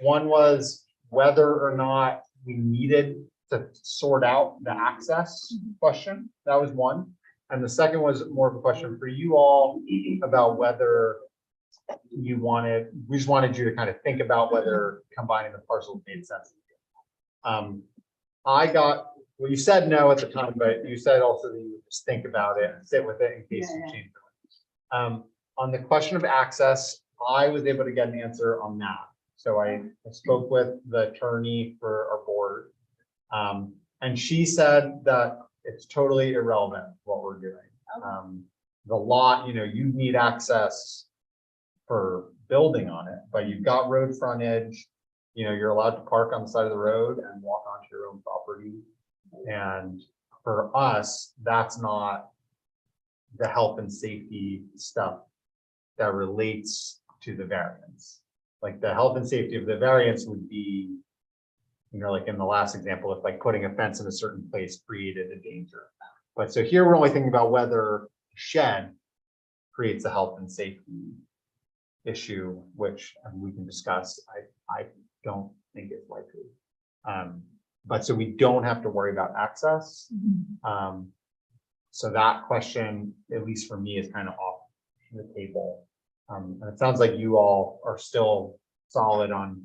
One was whether or not we needed to sort out the access question. That was one. And the second was more of a question for you all about whether we just wanted you to kind of think about whether combining the parcels made sense. Well, you said no at the time, but you said also that you would just think about it and sit with it in case you change it. On the question of access, I was able to get an answer on that. So I spoke with the attorney for our board, and she said that it's totally irrelevant what we're doing. The lot, you need access for building on it, but you've got road frontage. You're allowed to park on the side of the road and walk onto your own property. And for us, that's not the health and safety stuff that relates to the variance. Like the health and safety of the variance would be, like in the last example, if like putting a fence in a certain place created a danger. But so here we're only thinking about whether shed creates a health and safety issue, which we can discuss. I don't think it's likely. But so we don't have to worry about access. So that question, at least for me, is kind of off the table. And it sounds like you all are still solid on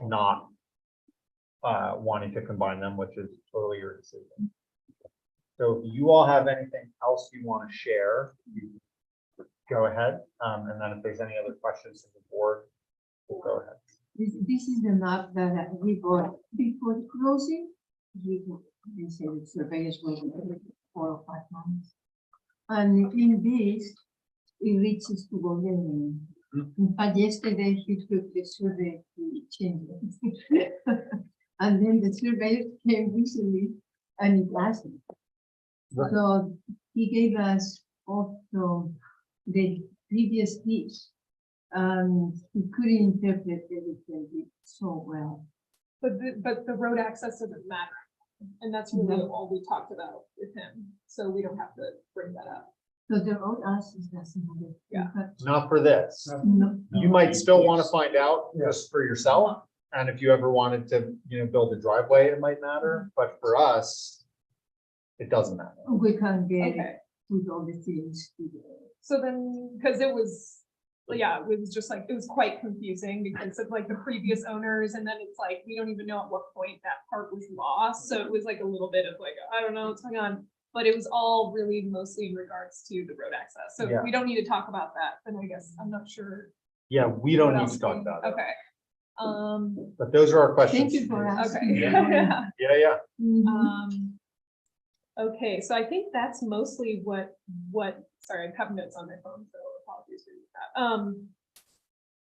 not wanting to combine them, which is totally your decision. So if you all have anything else you want to share, you go ahead. And then if there's any other questions from the board, we'll go ahead. This is the map that we bought before closing. They said the surveyors will be 4 or 5 months. And in this, it reaches to Golden. In fact, yesterday he took the survey to change it. And then the surveyor came recently and it lasted. Right. So he gave us also the previous deeds. He couldn't interpret everything so well. But the road access doesn't matter. And that's really all we talked about with him. So we don't have to bring that up. So the road access doesn't matter. Yeah. Not for this. No. You might still want to find out just for yourself. And if you ever wanted to, build a driveway, it might matter. But for us, it doesn't matter. We can't get Okay. it with all the things. So then, because it was just like, it was quite confusing because of like the previous owners. And then it's like, we don't even know at what point that part was lost. So it was like a little bit of like, I don't know what's going on. But it was all really mostly in regards to the road access. So Yeah. we don't need to talk about that. Then I guess I'm not sure. Yeah, we don't what need else to talk we- about it. Okay. But those are our questions. Thank you for asking. Okay. Yeah, yeah. Mhm. Okay, so I think that's mostly what, sorry, I have notes on my phone, so apologies for that.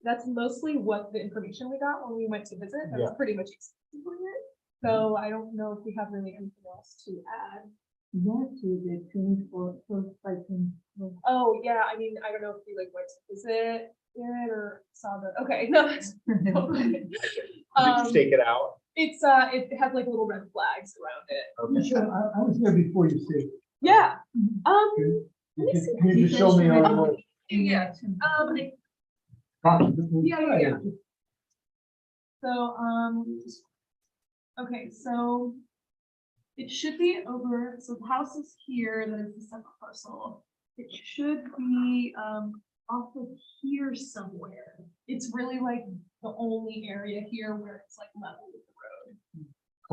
That's mostly what the information we got when we went to visit. That's Yeah. pretty much exclusively it. So I don't know if we have really anything else to add. Yes, we did 24, close by 24. Oh, yeah, I mean, I don't know if you like went to visit it or saw the, okay, no. that's- Did you Um, stake it out? It's, it has like little red flags around it. Okay. Sure, I was there before you said. Yeah, Can let me see. you just show me on what? Yeah, yeah. So, okay, so it should be over, so the house is here, then it's a separate parcel. It should be, off of here somewhere. It's really like the only area here where it's like level with the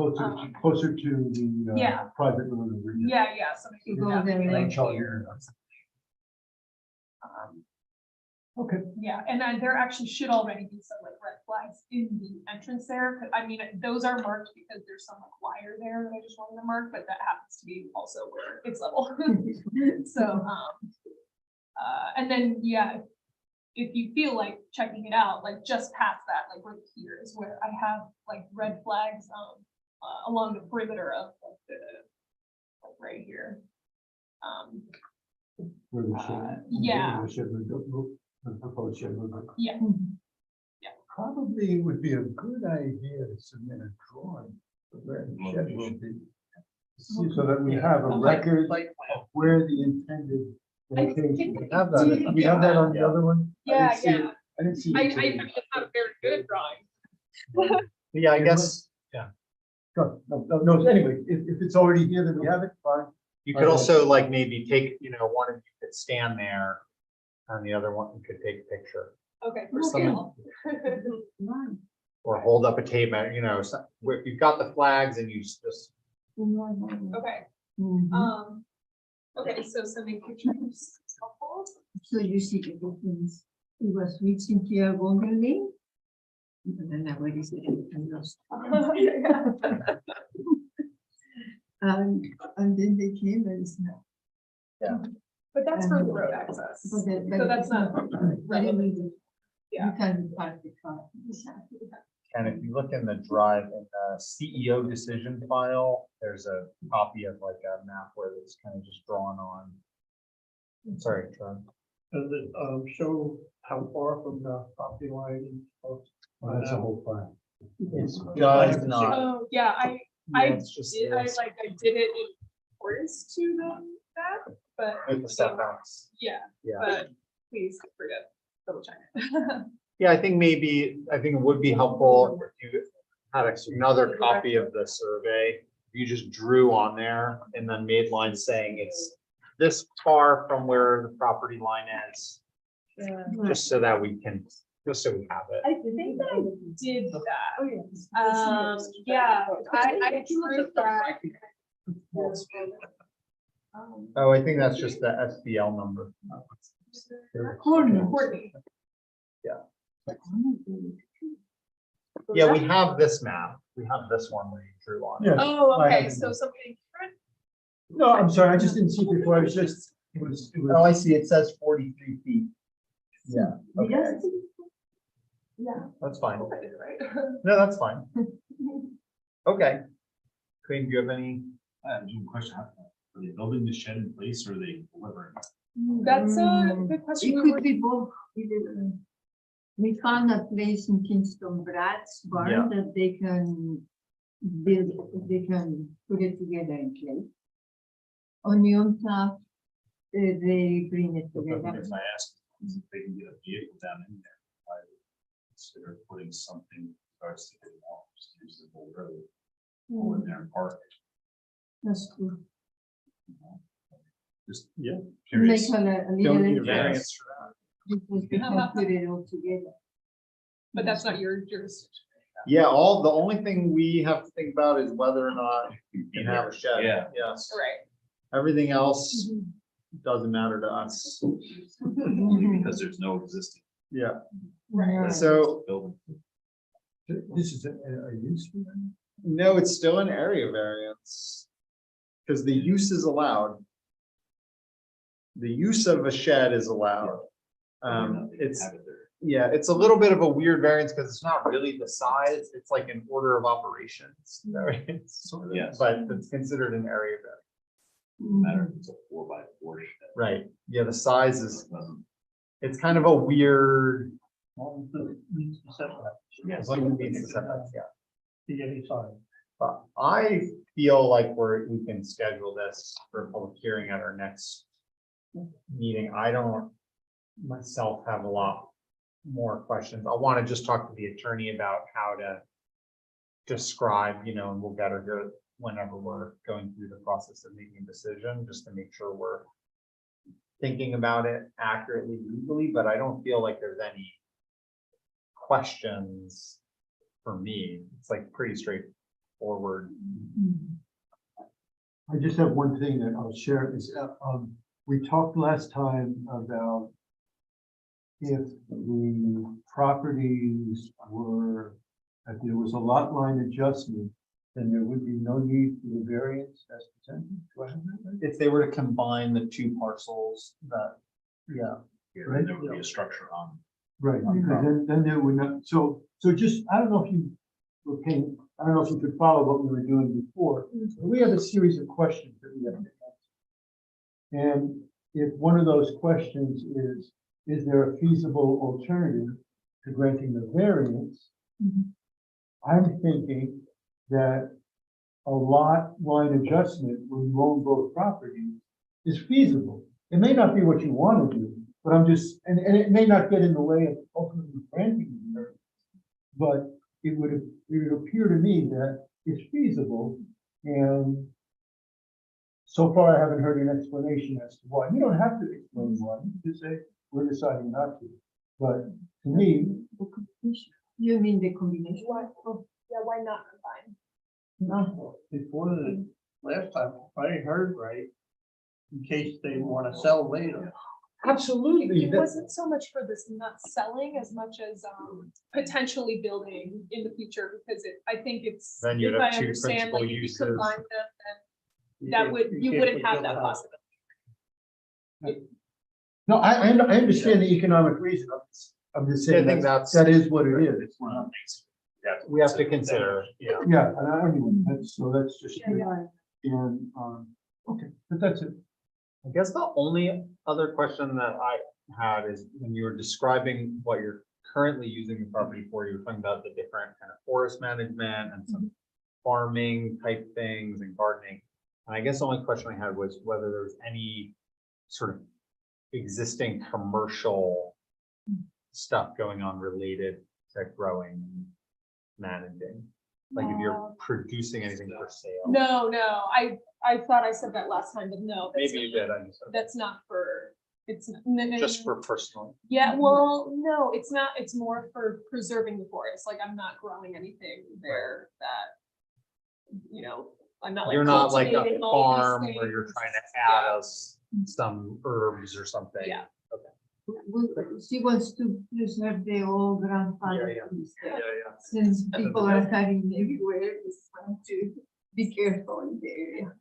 road. Closer to the, Yeah. private road. over here. Yeah, so maybe Go that would be there. like Show here. here. Um, Okay. Yeah, and then there actually should already be some like red flags in the entrance there. I mean, those are marked because there's some like wire there that I just wanted to mark, but that happens to be also where it's level. So, and then, yeah, if you feel like checking it out, like just past that, like right here is where I have like red flags, along the perimeter of like the, like right here. Where the shed- Yeah. where the shed would go, the proposed shed would go. Yeah. Probably it would be a good idea to submit a drawing of where the shed will be. So that we have a Okay. record of where the intended I location. think We have that, we have that on the other one? I didn't Yeah, see it. yeah. I didn't see. I it today. mean, it's not a very good drawing. Yeah, I guess Go. No, anyway, if it's already here, then we have it, fine. you could also like maybe take, one of you could stand there and the other one could take a picture Okay, for Okay. scale. or hold up a tape, if you've got the flags and you just, Okay, okay, so sending pictures is helpful. So you see the difference. It was reaching here Golden Lane. And then that way is and lost. Yeah. And then they came and it's not. But that's for the road access. But So that's not relevant. Yeah. You can park the car. and if you look in the drive, in the CEO decision file, there's a copy of like a map where it's kind of just drawn on. Sorry, John. Does it, show how far from the property line? That's a whole file. It's does not. Oh, yeah, I It's just did, I this did it in accordance to that, but. with the setbacks. Yeah, Yeah. but please forget, double check. Yeah, I think it would be helpful if you had another copy of the survey. You just drew on there and then made lines saying it's this far from where the property line is, just so that we can, just so we have it. I think I did that. Yeah, I drew that. Oh, I think that's just the SBL number. Courtney. Yeah, we have this map. We have this one where you drew on. Yeah. Oh, I have okay, it so now. something different. No, I'm sorry, I just didn't see it before, I was just, it was. Oh, I see. It says 43 feet. Yeah, okay, Yeah. that's fine. I did it right. No, that's fine. Okay. Queen, do you have any? I have one question. Are they building the shed in place or are they delivering? That's a good question. It We could were- be both. We found a place in Kingston Brad's Yeah. barn that they can build, they can put it together in place. Only on top, they bring it The together. reason I ask is if they can get a vehicle down in there, I would consider putting something starts to get off, just use the whole road. Go in there and park. That's good. You know? Just Yeah. curious. Make a Don't little need a entrance variance for that. because they can put it all together. But that's not your jurisdiction. Yeah, the only thing we have to think about is whether or not you can have a shed. Yeah. Yes. Right. Everything else doesn't matter to us. Only because there's no existing Yeah. Right. So, building. This is a use for them? no, it's still an area variance. Because the use is allowed. The use of a shed is allowed. Whether or not they can It's, have it there. Yeah, it's a little bit of a weird variance because it's not really the size, it's like an order of operations. It's sort of, Yes. but it's considered an area variance. Matter if it's a 4x4 shed. Right, yeah, the size is, it's kind of a weird. Means the setback. As long as it meets the setbacks, yeah. Yeah, he's sorry. But I feel like we can schedule this for a public hearing at our next meeting. I don't myself have a lot more questions. I want to just talk to the attorney about how to describe, and we'll get her here whenever we're going through the process of making a decision, just to make sure we're thinking about it accurately legally, but I don't feel like there's any questions for me. It's like pretty straightforward. I just have one thing that I'll share is, we talked last time about if the properties were, if there was a lot line adjustment, then there would be no need for the variance as presented. Do I have that right? If they were to combine the two parcels, that, yeah. Yeah, Right. there would be a structure on. Right, because then there would not, so just, I don't know if you were paying, I don't know if you could follow what we were doing before. But we have a series of questions that we have to answer. And if one of those questions is there a feasible alternative to granting the variance? I'm thinking that a lot line adjustment when you own both properties is feasible. It may not be what you want to do, but I'm just, and it may not get in the way of ultimately granting the variance. But it would appear to me that it's feasible, and so far I haven't heard an explanation as to why. You don't have to explain why, you can just say, we're deciding not to. But to me, You mean the combination? Why, yeah, why not combine? Before the last time, if I heard right, in case they want to sell later. Absolutely. It wasn't so much for this not selling as much as potentially building in the future, because I think it's, Then you'd if have I two understand, principal like, if you uses. combine them, then that would, you wouldn't have that possibility. no, I understand the economic reason. I'm just saying I think that is what it is. It's one of the things We have to consider, yeah. Yeah, and I mean, that's just, Yeah. and, okay, but that's it. I guess the only other question that I had is when you were describing what you're currently using the property for, you were talking about the different kind of forest management and some farming type things and gardening. And I guess the only question I had was whether there was any sort of existing commercial stuff going on related to growing and managing. Like if you're producing anything for sale. No, I thought I said that last time, but no. that's Maybe you not- did, I just. That's not for, it's. Just for personal. Yeah, well, no, it's not, it's more for preserving the forest, like I'm not growing anything there that, I'm not like. You're not like a cultivating all these farm where you're things. trying to add us some herbs or something. Yeah. She wants to preserve the old grandfather. Yeah, trees Yeah, there. yeah. Since people are cutting everywhere, it's fun to be careful in the area.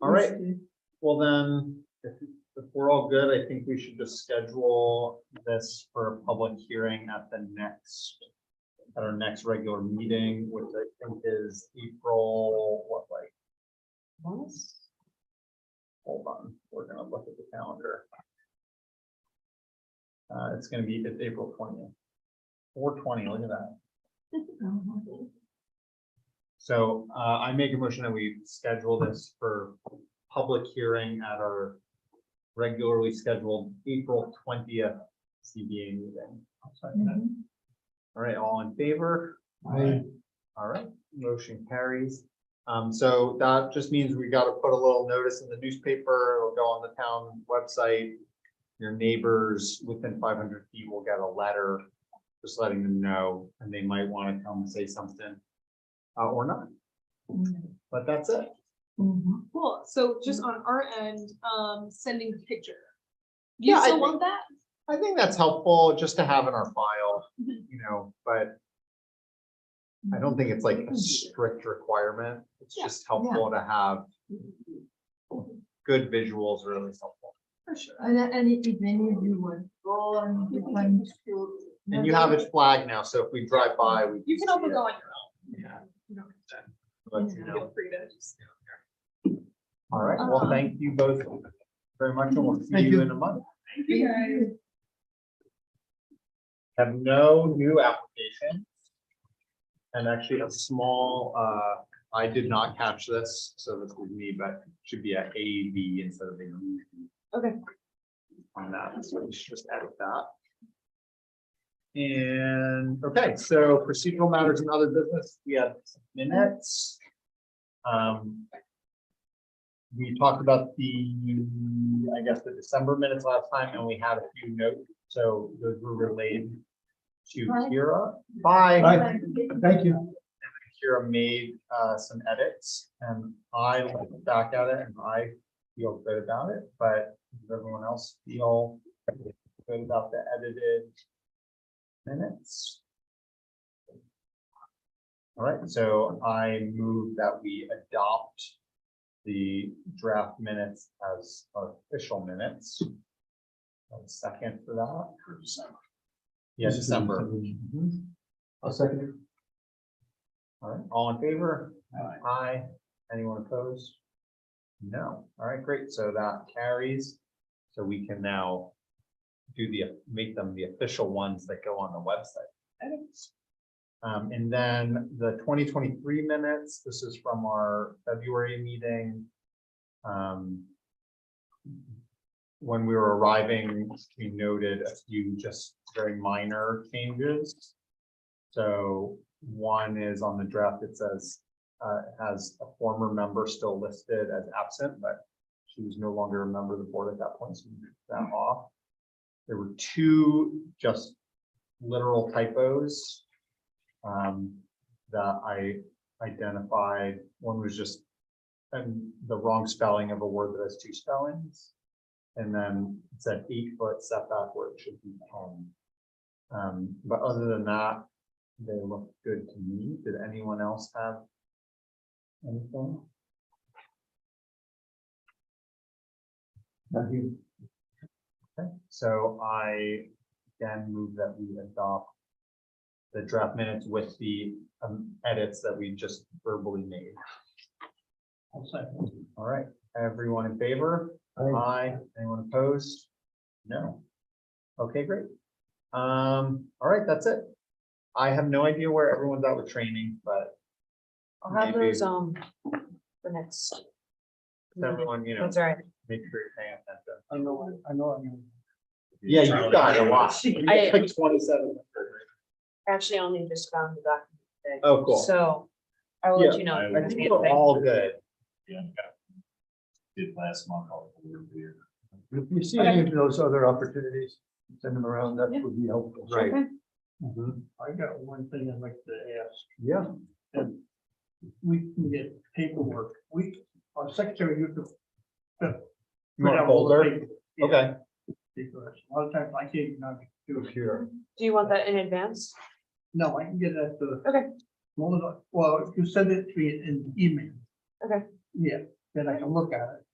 All right, well then, if we're all good, I think we should just schedule this for a public hearing at our next regular meeting, which I think is April, hold on, we're gonna look at the calendar. It's gonna be, it's April 20th. 4/20, look at that. So I make a motion that we schedule this for public hearing at our regularly scheduled April 20th ZBA meeting. All right, all in favor? All right, motion carries. So that just means we got to put a little notice in the newspaper. It'll go on the town website. Your neighbors within 500 feet will get a letter just letting them know, and they might want to come say something or not. But that's it. Cool, so just on our end, sending the picture. Do you Yeah, I still think- want that? I think that's helpful just to have in our file, Mhm. but I don't think it's like a strict requirement. It's Yeah. just helpful to have good visuals, really helpful. For sure. And if any of you would go on different. And you have it flagged now, so if we drive by, we. You can also see go it. on your own. Yeah. You don't have to Let you know. feel free to just. All right, well, thank you both very much, and we'll see Thank you you. in a month. Thank you guys. Have no new applications. And actually a small, I did not catch this, so this is me, but it should be a B instead of a U. Okay. On that, so we should just edit that. And, okay, so procedural matters and other business, we have minutes. We talked about I guess, the December minutes last time, and we had a few notes, so those were relayed to Bye. Kira. Bye. Bye. Thank you. Kira made some edits, and I looked back at it and I feel good about it, but does everyone else feel good about the edited minutes? All right, so I move that we adopt the draft minutes as official minutes. A second for that. For December. Yeah, December. I'll second it. All right, all in favor? Aye. Aye. Anyone opposed? No. All right, great. So that carries. So we can now make them the official ones that go on the website. And then the 2023 minutes, this is from our February meeting. When we were arriving, we noted a few just very minor changes. So one is on the draft, it says, has a former member still listed as absent, but she was no longer a member of the board at that point, so we moved that off. There were two just literal typos that I identified. One was just the wrong spelling of a word that has two spellings. And then it said 8-foot setback where it should be 10. But other than that, they look good to me. Did anyone else have anything? Thank you. Okay, so I again move that we adopt the draft minutes with the edits that we just verbally made. I'll second. All right, everyone in favor? Aye. Anyone opposed? No. Okay, great. All right, that's it. I have no idea where everyone's at with training, but I'll have maybe those, for next. everyone, That's all right. make sure you're paying attention. I know. Yeah, you got a lot. I- Like 27. Actually, only just found the document today. Oh, cool. So I will let you know. I think we're all good. Yeah. Did last month. I'll forward to you. If you see any of those other opportunities, send them around, that would be helpful. Right. Okay. I got one thing I'd like to ask. Yeah. And we can get paperwork. Our secretary used to. You want a folder? Okay. Because a lot of times I can't not do it. Sure. Do you want that in advance? No, I can get it at the. Okay. Well, if you send it to me in email. Okay. Yeah, then I can look at it.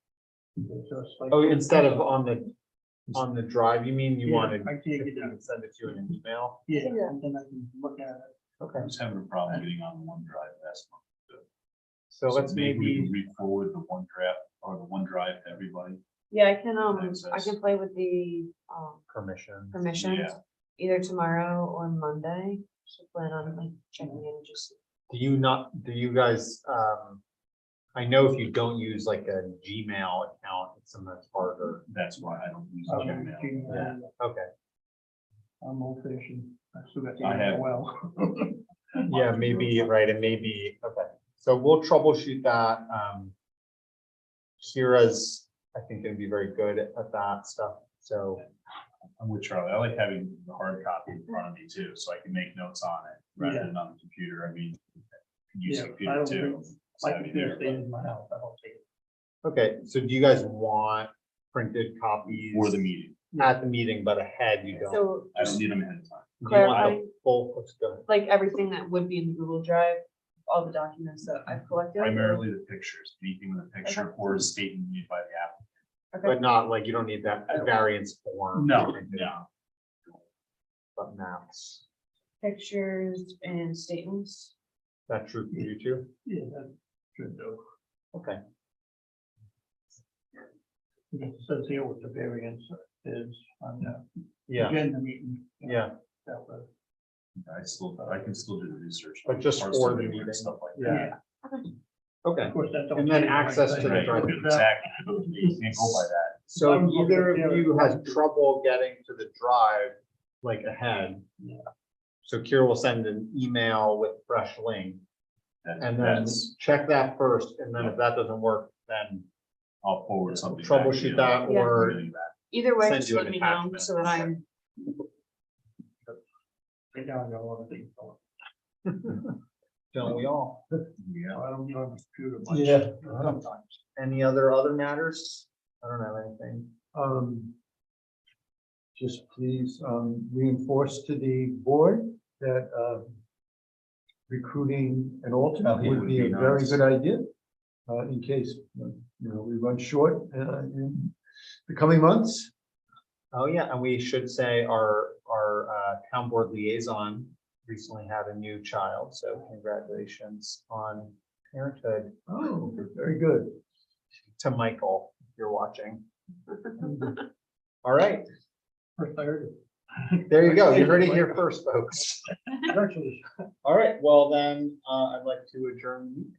It's just like- Oh, instead of on the drive, you mean you Yeah, wanted? I can't get you that. can send it to you in an email? Yeah, and then I can look at it. Okay. I was having a problem getting on OneDrive last month. So let's we maybe, can re-forward the one draft or the OneDrive to everybody. Yeah, I can, I Access. can play with the, permission. permissions Yeah. either tomorrow or Monday. So plan on like checking in just. Do you guys, I know if you don't use like a Gmail account, it's sometimes harder. That's why I don't use Okay. Gmail. Yeah, Okay. I'm old fashioned. I still got the I have- email well. Yeah, maybe, right, it may be, okay. So we'll troubleshoot that. Kira's, I think, gonna be very good at that stuff, so. I'm with Charlie. I like having the hard copy in front of me too, so I can make notes on it rather Yeah. than on the computer. I mean, I can use Yeah, the I computer don't too. think, It's my heavy computer there, stays but in my house. I don't take it. Okay, so do you guys want printed copies? For the meeting, At the meeting, but ahead you don't? So I don't need them ahead of time. You want the clarifying, full, let's go. like everything that would be in the Google Drive, all the documents that I've collected. Primarily the pictures, anything with a picture or a statement made by the applicant. but not like, you don't need that variance form. No. But maps, Pictures and statements. that's true for you too? Yeah, that should do. Okay, It says here what the variance is on the yeah, agenda meeting. yeah, That was- I can still do the research. But just Parts for of the it and meeting. Stuff like yeah, that. okay. Of course, that don't And then change access to anything. the Right, driveway. exactly. You can't go by that. So either of you has trouble getting to the drive, like ahead. Yeah. So Kira will send an email with fresh link, and then That's, check that first, and then if that doesn't work, then I'll forward something. back to troubleshoot you. that, Yeah. or Either way, Send just you an let me know attachment. so that I'm, Right now, I got a lot of things going. don't we all? Yeah. I don't get on the computer much. Yeah. Sometimes. Any other matters? I don't have anything. Just please, reinforce to the board that, recruiting an alternate would be a very good idea. In case, we run short, in the coming months. Oh, yeah, and we should say our town board liaison recently had a new child, so congratulations on parenthood Oh, very good. to Michael, if you're watching. All right, First I heard there you go. You heard it here first, folks. it. Congratulations. All right, well then, I'd like to adjourn. the meeting.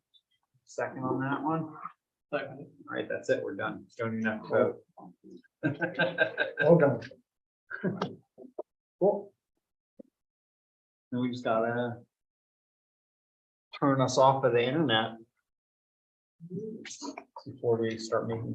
Second on that one. Second. All right, that's it. We're done. Don't even have to vote. All done. Cool. Then we just gotta turn us off of the internet before we start making.